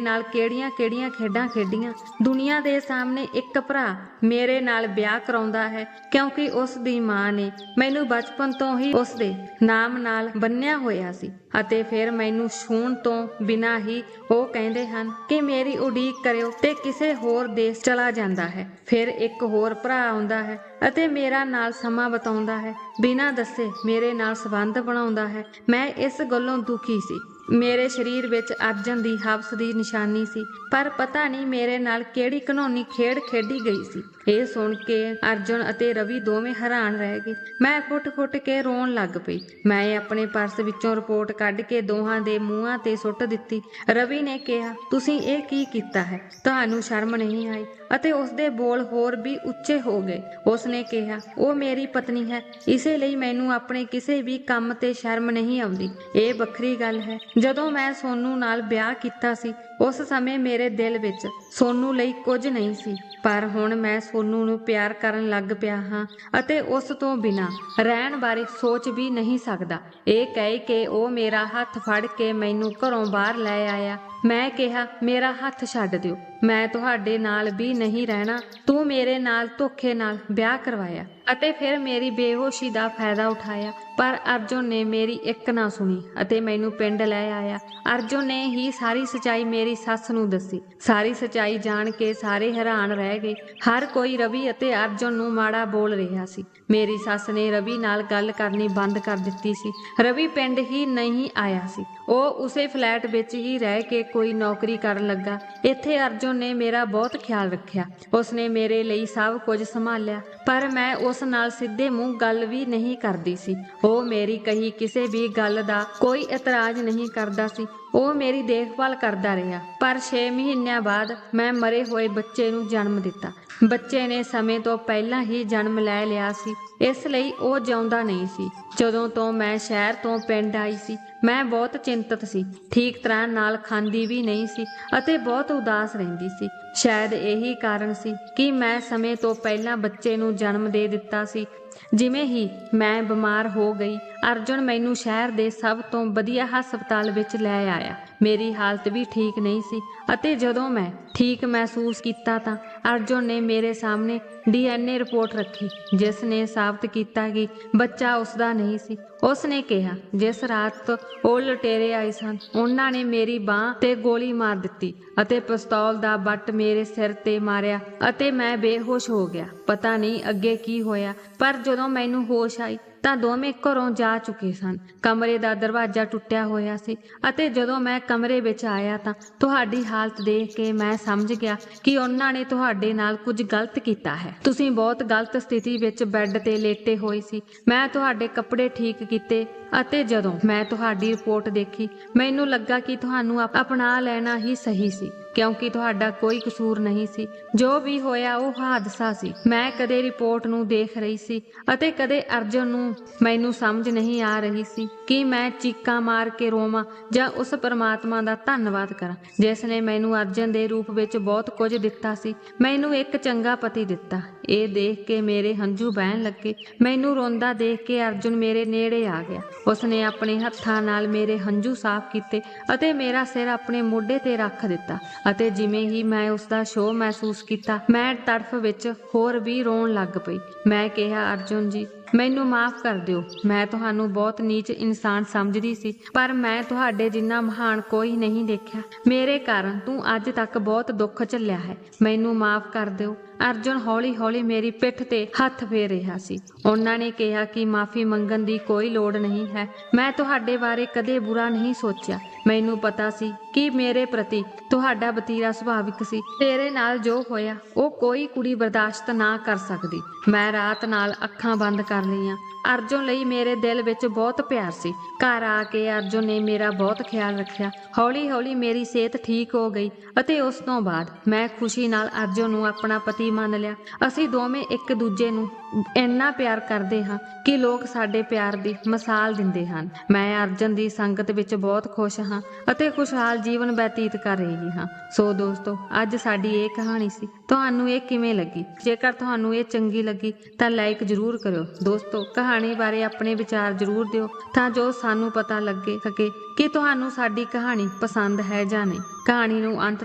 ਨਾਲ ਕਿਹੜੀਆਂ-ਕਿਹੜੀਆਂ ਖੇਡਾਂ ਖੇਡੀਆਂ? ਦੁਨੀਆ ਦੇ ਸਾਹਮਣੇ ਇੱਕ ਭਰਾ ਮੇਰੇ ਨਾਲ ਵਿਆਹ ਕਰਾਉਂਦਾ ਹੈ, ਕਿਉਂਕਿ ਉਸ ਦੀ ਮਾਂ ਨੇ ਮੈਨੂੰ ਬਚਪਨ ਤੋਂ ਹੀ ਉਸ ਦੇ ਨਾਮ ਨਾਲ ਬੰਨਿਆ ਹੋਇਆ ਸੀ। ਅਤੇ ਫਿਰ ਮੈਨੂੰ ਛੂਹਣ ਤੋਂ ਬਿਨਾਂ ਹੀ ਉਹ ਕਹਿੰਦੇ ਹਨ ਕਿ ਮੇਰੀ ਉਡੀਕ ਕਰਿਓ, ਤੇ ਕਿਸੇ ਹੋਰ ਦੇਸ਼ ਚਲਾ ਜਾਂਦਾ ਹੈ। ਫਿਰ ਇੱਕ ਹੋਰ ਭਰਾ ਆਉਂਦਾ ਹੈ ਅਤੇ ਮੇਰਾ ਨਾਲ ਸਮਾਂ ਬਿਤਾਉਂਦਾ ਹੈ, ਬਿਨਾਂ ਦੱਸੇ ਮੇਰੇ ਨਾਲ ਸੰਬੰਧ ਬਣਾਉਂਦਾ ਹੈ। ਮੈਂ ਇਸ ਗੱਲੋਂ ਦੁਖੀ ਸੀ। ਮੇਰੇ ਸਰੀਰ ਵਿੱਚ ਅਰਜਨ ਦੀ ਹਵਸ ਦੀ ਨਿਸ਼ਾਨੀ ਸੀ, ਪਰ ਪਤਾ ਨਹੀਂ ਮੇਰੇ ਨਾਲ ਕਿਹੜੀ ਘਿਨੌਣੀ ਖੇਡ ਖੇਡੀ ਗਈ ਸੀ। ਇਹ ਸੁਣ ਕੇ ਅਰਜੁਨ ਅਤੇ ਰਵੀ ਦੋਵੇਂ ਹੈਰਾਨ ਰਹਿ ਗਏ। ਮੈਂ ਫੁੱਟ-ਫੁੱਟ ਕੇ ਰੋਣ ਲੱਗ ਪਈ। ਮੈਂ ਆਪਣੇ ਪਰਸ ਵਿੱਚੋਂ ਰਿਪੋਰਟ ਕੱਢ ਕੇ ਦੋਹਾਂ ਦੇ ਮੂੰਹਾਂ ਤੇ ਸੁੱਟ ਦਿੱਤੀ। ਰਵੀ ਨੇ ਕਿਹਾ, ਤੁਸੀਂ ਇਹ ਕੀ ਕੀਤਾ ਹੈ? ਤੁਹਾਨੂੰ ਸ਼ਰਮ ਨਹੀਂ ਆਈ? ਅਤੇ ਉਸਦੇ ਬੋਲ ਹੋਰ ਵੀ ਉੱਚੇ ਹੋ ਗਏ। ਉਸਨੇ ਕਿਹਾ, ਉਹ ਮੇਰੀ ਪਤਨੀ ਹੈ, ਇਸੇ ਲਈ ਮੈਨੂੰ ਆਪਣੇ ਕਿਸੇ ਵੀ ਕੰਮ ਤੇ ਸ਼ਰਮ ਨਹੀਂ ਆਉਂਦੀ। ਇਹ ਵੱਖਰੀ ਗੱਲ ਹੈ, ਜਦੋਂ ਮੈਂ ਸੋਨੂ ਨਾਲ ਵਿਆਹ ਕੀਤਾ ਸੀ, ਉਸ ਸਮੇਂ ਮੇਰੇ ਦਿਲ ਵਿੱਚ ਸੋਨੂ ਲਈ ਕੁਝ ਨਹੀਂ ਸੀ, ਪਰ ਹੁਣ ਮੈਂ ਸੋਨੂ ਨੂੰ ਪਿਆਰ ਕਰਨ ਲੱਗ ਪਿਆ ਹਾਂ ਅਤੇ ਉਸ ਤੋਂ ਬਿਨਾਂ ਰਹਿਣ ਬਾਰੇ ਸੋਚ ਵੀ ਨਹੀਂ ਸਕਦਾ। ਇਹ ਕਹਿ ਕੇ ਉਹ ਮੇਰਾ ਹੱਥ ਫੜ ਕੇ ਮੈਨੂੰ ਘਰੋਂ ਬਾਹਰ ਲੈ ਆਇਆ। ਮੈਂ ਕਿਹਾ, ਮੇਰਾ ਹੱਥ ਛੱਡ ਦਿਓ, ਮੈਂ ਤੁਹਾਡੇ ਨਾਲ ਵੀ ਨਹੀਂ ਰਹਿਣਾ। ਤੂੰ ਮੇਰੇ ਨਾਲ ਧੋਖੇ ਨਾਲ ਵਿਆਹ ਕਰਵਾਇਆ ਅਤੇ ਫਿਰ ਮੇਰੀ ਬੇਹੋਸ਼ੀ ਦਾ ਫਾਇਦਾ ਉਠਾਇਆ। ਪਰ ਅਰਜੁਨ ਨੇ ਮੇਰੀ ਇੱਕ ਨਾ ਸੁਣੀ ਅਤੇ ਮੈਨੂੰ ਪਿੰਡ ਲੈ ਆਇਆ। ਅਰਜੁਨ ਨੇ ਹੀ ਸਾਰੀ ਸੱਚਾਈ ਮੇਰੀ ਸੱਸ ਨੂੰ ਦੱਸੀ। ਸਾਰੀ ਸੱਚਾਈ ਜਾਣ ਕੇ ਸਾਰੇ ਹੈਰਾਨ ਰਹਿ ਗਏ। ਹਰ ਕੋਈ ਰਵੀ ਅਤੇ ਅਰਜੁਨ ਨੂੰ ਮਾੜਾ ਬੋਲ ਰਿਹਾ ਸੀ। ਮੇਰੀ ਸੱਸ ਨੇ ਰਵੀ ਨਾਲ ਗੱਲ ਕਰਨੀ ਬੰਦ ਕਰ ਦਿੱਤੀ ਸੀ। ਰਵੀ ਪਿੰਡ ਹੀ ਨਹੀਂ ਆਇਆ ਸੀ, ਉਹ ਉਸੇ ਫਲੈਟ ਵਿੱਚ ਹੀ ਰਹਿ ਕੇ ਕੋਈ ਨੌਕਰੀ ਕਰਨ ਲੱਗਾ। ਇੱਥੇ ਅਰਜੁਨ ਨੇ ਮੇਰਾ ਬਹੁਤ ਖਿਆਲ ਰੱਖਿਆ। ਉਸਨੇ ਮੇਰੇ ਲਈ ਸਭ ਕੁਝ ਸੰਭਾਲਿਆ, ਪਰ ਮੈਂ ਉਸ ਨਾਲ ਸਿੱਧੇ ਮੂੰਹ ਗੱਲ ਵੀ ਨਹੀਂ ਕਰਦੀ ਸੀ। ਉਹ ਮੇਰੀ ਕਹੀ ਕਿਸੇ ਵੀ ਗੱਲ ਦਾ ਕੋਈ ਇਤਰਾਜ਼ ਨਹੀਂ ਕਰਦਾ ਸੀ। ਉਹ ਮੇਰੀ ਦੇਖਭਾਲ ਕਰਦਾ ਰਿਹਾ। ਪਰ 6 ਮਹੀਨਿਆਂ ਬਾਅਦ ਮੈਂ ਮਰੇ ਹੋਏ ਬੱਚੇ ਨੂੰ ਜਨਮ ਦਿੱਤਾ। ਬੱਚੇ ਨੇ ਸਮੇਂ ਤੋਂ ਪਹਿਲਾਂ ਹੀ ਜਨਮ ਲੈ ਲਿਆ ਸੀ, ਇਸ ਲਈ ਉਹ ਜਿਉਂਦਾ ਨਹੀਂ ਸੀ। ਜਦੋਂ ਤੋਂ ਮੈਂ ਸ਼ਹਿਰ ਤੋਂ ਪਿੰਡ ਆਈ ਸੀ, ਮੈਂ ਬਹੁਤ ਚਿੰਤਤ ਸੀ, ਠੀਕ ਤਰ੍ਹਾਂ ਨਾਲ ਖਾਂਦੀ ਵੀ ਨਹੀਂ ਸੀ ਅਤੇ ਬਹੁਤ ਉਦਾਸ ਰਹਿੰਦੀ ਸੀ। ਸ਼ਾਇਦ ਇਹੀ ਕਾਰਨ ਸੀ ਕਿ ਮੈਂ ਸਮੇਂ ਤੋਂ ਪਹਿਲਾਂ ਬੱਚੇ ਨੂੰ ਜਨਮ ਦੇ ਦਿੱਤਾ ਸੀ। ਜਿਵੇਂ ਹੀ ਮੈਂ ਬਿਮਾਰ ਹੋ ਗਈ, ਅਰਜੁਨ ਮੈਨੂੰ ਸ਼ਹਿਰ ਦੇ ਸਭ ਤੋਂ ਵਧੀਆ ਹਸਪਤਾਲ ਵਿੱਚ ਲੈ ਆਇਆ। ਮੇਰੀ ਹਾਲਤ ਵੀ ਠੀਕ ਨਹੀਂ ਸੀ ਅਤੇ ਜਦੋਂ ਮੈਂ ਠੀਕ ਮਹਿਸੂਸ ਕੀਤਾ ਤਾਂ ਅਰਜੁਨ ਨੇ ਮੇਰੇ ਸਾਹਮਣੇ DNA ਰਿਪੋਰਟ ਰੱਖੀ, ਜਿਸ ਨੇ ਸਾਬਤ ਕੀਤਾ ਕਿ ਬੱਚਾ ਉਸਦਾ ਨਹੀਂ ਸੀ। ਉਸਨੇ ਕਿਹਾ, ਜਿਸ ਰਾਤ ਉਹ ਲੁਟੇਰੇ ਆਏ ਸਨ, ਉਹਨਾਂ ਨੇ ਮੇਰੀ ਬਾਂਹ ਤੇ ਗੋਲੀ ਮਾਰ ਦਿੱਤੀ ਅਤੇ ਪਿਸਤੌਲ ਦਾ ਬੱਟ ਮੇਰੇ ਸਿਰ ਤੇ ਮਾਰਿਆ ਅਤੇ ਮੈਂ ਬੇਹੋਸ਼ ਹੋ ਗਿਆ। ਪਤਾ ਨਹੀਂ ਅੱਗੇ ਕੀ ਹੋਇਆ, ਪਰ ਜਦੋਂ ਮੈਨੂੰ ਹੋਸ਼ ਆਈ ਤਾਂ ਦੋਵੇਂ ਘਰੋਂ ਜਾ ਚੁੱਕੇ ਸਨ। ਕਮਰੇ ਦਾ ਦਰਵਾਜ਼ਾ ਟੁੱਟਿਆ ਹੋਇਆ ਸੀ ਅਤੇ ਜਦੋਂ ਮੈਂ ਕਮਰੇ ਵਿੱਚ ਆਇਆ ਤਾਂ ਤੁਹਾਡੀ ਹਾਲਤ ਦੇਖ ਕੇ ਮੈਂ ਸਮਝ ਗਿਆ ਕਿ ਉਹਨਾਂ ਨੇ ਤੁਹਾਡੇ ਨਾਲ ਕੁਝ ਗਲਤ ਕੀਤਾ ਹੈ। ਤੁਸੀਂ ਬਹੁਤ ਗਲਤ ਸਥਿਤੀ ਵਿੱਚ ਬੈੱਡ ਤੇ ਲੇਟੇ ਹੋਏ ਸੀ। ਮੈਂ ਤੁਹਾਡੇ ਕੱਪੜੇ ਠੀਕ ਕੀਤੇ ਅਤੇ ਜਦੋਂ ਮੈਂ ਤੁਹਾਡੀ ਰਿਪੋਰਟ ਦੇਖੀ, ਮੈਨੂੰ ਲੱਗਾ ਕਿ ਤੁਹਾਨੂੰ ਅਪਣਾ ਲੈਣਾ ਹੀ ਸਹੀ ਸੀ, ਕਿਉਂਕਿ ਤੁਹਾਡਾ ਕੋਈ ਕਸੂਰ ਨਹੀਂ ਸੀ। ਜੋ ਵੀ ਹੋਇਆ ਉਹ ਹਾਦਸਾ ਸੀ। ਮੈਂ ਕਦੇ ਰਿਪੋਰਟ ਨੂੰ ਦੇਖ ਰਹੀ ਸੀ ਅਤੇ ਕਦੇ ਅਰਜੁਨ ਨੂੰ। ਮੈਨੂੰ ਸਮਝ ਨਹੀਂ ਆ ਰਹੀ ਸੀ ਕਿ ਮੈਂ ਚੀਕਾਂ ਮਾਰ ਕੇ ਰੋਵਾਂ ਜਾਂ ਉਸ ਪਰਮਾਤਮਾ ਦਾ ਧੰਨਵਾਦ ਕਰਾਂ, ਜਿਸ ਨੇ ਮੈਨੂੰ ਅਰਜੁਨ ਦੇ ਰੂਪ ਵਿੱਚ ਬਹੁਤ ਕੁਝ ਦਿੱਤਾ ਸੀ। ਮੈਨੂੰ ਇੱਕ ਚੰਗਾ ਪਤੀ ਦਿੱਤਾ। ਇਹ ਦੇਖ ਕੇ ਮੇਰੇ ਹੰਝੂ ਵਹਿਣ ਲੱਗੇ। ਮੈਨੂੰ ਰੋਂਦਾ ਦੇਖ ਕੇ ਅਰਜੁਨ ਮੇਰੇ ਨੇੜੇ ਆ ਗਿਆ। ਉਸਨੇ ਆਪਣੇ ਹੱਥਾਂ ਨਾਲ ਮੇਰੇ ਹੰਝੂ ਸਾਫ਼ ਕੀਤੇ ਅਤੇ ਮੇਰਾ ਸਿਰ ਆਪਣੇ ਮੋਢੇ ਤੇ ਰੱਖ ਦਿੱਤਾ ਅਤੇ ਜਿਵੇਂ ਹੀ ਮੈਂ ਉਸਦਾ ਛੋਹ ਮਹਿਸੂਸ ਕੀਤਾ, ਮੈਂ ਤੜਫ ਵਿੱਚ ਹੋਰ ਵੀ ਰੋਣ ਲੱਗ ਪਈ। ਮੈਂ ਕਿਹਾ, ਅਰਜੁਨ ਜੀ, ਮੈਨੂੰ ਮਾਫ਼ ਕਰ ਦਿਓ। ਮੈਂ ਤੁਹਾਨੂੰ ਬਹੁਤ ਨੀਚ ਇਨਸਾਨ ਸਮਝਦੀ ਸੀ, ਪਰ ਮੈਂ ਤੁਹਾਡੇ ਜਿੰਨਾ ਮਹਾਨ ਕੋਈ ਨਹੀਂ ਦੇਖਿਆ। ਮੇਰੇ ਕਾਰਨ ਤੂੰ ਅੱਜ ਤੱਕ ਬਹੁਤ ਦੁੱਖ ਝੱਲਿਆ ਹੈ। ਮੈਨੂੰ ਮਾਫ਼ ਕਰ ਦਿਓ। ਅਰਜੁਨ ਹੌਲੀ-ਹੌਲੀ ਮੇਰੀ ਪਿੱਠ ਤੇ ਹੱਥ ਫੇਰ ਰਿਹਾ ਸੀ। ਉਹਨਾਂ ਨੇ ਕਿਹਾ ਕਿ ਮਾਫ਼ੀ ਮੰਗਣ ਦੀ ਕੋਈ ਲੋੜ ਨਹੀਂ ਹੈ। ਮੈਂ ਤੁਹਾਡੇ ਬਾਰੇ ਕਦੇ ਬੁਰਾ ਨਹੀਂ ਸੋਚਿਆ। ਮੈਨੂੰ ਪਤਾ ਸੀ ਕਿ ਮੇਰੇ ਪ੍ਰਤੀ ਤੁਹਾਡਾ ਵਤੀਰਾ ਸੁਭਾਵਿਕ ਸੀ। ਤੇਰੇ ਨਾਲ ਜੋ ਹੋਇਆ ਉਹ ਕੋਈ ਕੁੜੀ ਬਰਦਾਸ਼ਤ ਨਾ ਕਰ ਸਕਦੀ। ਮੈਂ ਰਾਤ ਨਾਲ ਅੱਖਾਂ ਬੰਦ ਕਰ ਲਈਆਂ। ਅਰਜੁਨ ਲਈ ਮੇਰੇ ਦਿਲ ਵਿੱਚ ਬਹੁਤ ਪਿਆਰ ਸੀ। ਘਰ ਆ ਕੇ ਅਰਜੁਨ ਨੇ ਮੇਰਾ ਬਹੁਤ ਖਿਆਲ ਰੱਖਿਆ। ਹੌਲੀ-ਹੌਲੀ ਮੇਰੀ ਸਿਹਤ ਠੀਕ ਹੋ ਗਈ ਅਤੇ ਉਸ ਤੋਂ ਬਾਅਦ ਮੈਂ ਖੁਸ਼ੀ ਨਾਲ ਅਰਜੁਨ ਨੂੰ ਆਪਣਾ ਪਤੀ ਮੰਨ ਲਿਆ। ਅਸੀਂ ਦੋਵੇਂ ਇੱਕ ਦੂਜੇ ਨੂੰ ਇੰਨਾ ਪਿਆਰ ਕਰਦੇ ਹਾਂ ਕਿ ਲੋਕ ਸਾਡੇ ਪਿਆਰ ਦੀ ਮਿਸਾਲ ਦਿੰਦੇ ਹਨ। ਮੈਂ ਅਰਜੁਨ ਦੀ ਸੰਗਤ ਵਿੱਚ ਬਹੁਤ ਖੁਸ਼ ਹਾਂ ਅਤੇ ਖੁਸ਼ਹਾਲ ਜੀਵਨ ਬਤੀਤ ਕਰ ਰਹੀ ਹਾਂ। ਸੋ ਦੋਸਤੋ, ਅੱਜ ਸਾਡੀ ਇਹ ਕਹਾਣੀ ਸੀ। ਤੁਹਾਨੂੰ ਇਹ ਕਿਵੇਂ ਲੱਗੀ? ਜੇਕਰ ਤੁਹਾਨੂੰ ਇਹ ਚੰਗੀ ਲੱਗੀ ਤਾਂ ਲਾਈਕ ਜ਼ਰੂਰ ਕਰਿਓ। ਦੋਸਤੋ, ਕਹਾਣੀ ਬਾਰੇ ਆਪਣੇ ਵਿਚਾਰ ਜ਼ਰੂਰ ਦਿਓ ਤਾਂ ਜੋ ਸਾਨੂੰ ਪਤਾ ਲੱਗੇ ਸਕੇ ਕਿ ਤੁਹਾਨੂੰ ਸਾਡੀ ਕਹਾਣੀ ਪਸੰਦ ਹੈ ਜਾਂ ਨਹੀਂ। ਕਹਾਣੀ ਨੂੰ ਅੰਤ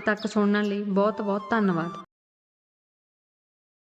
ਤੱਕ ਸੁਣਨ ਲਈ ਬਹੁਤ ਬਹੁਤ ਧੰਨਵਾਦ।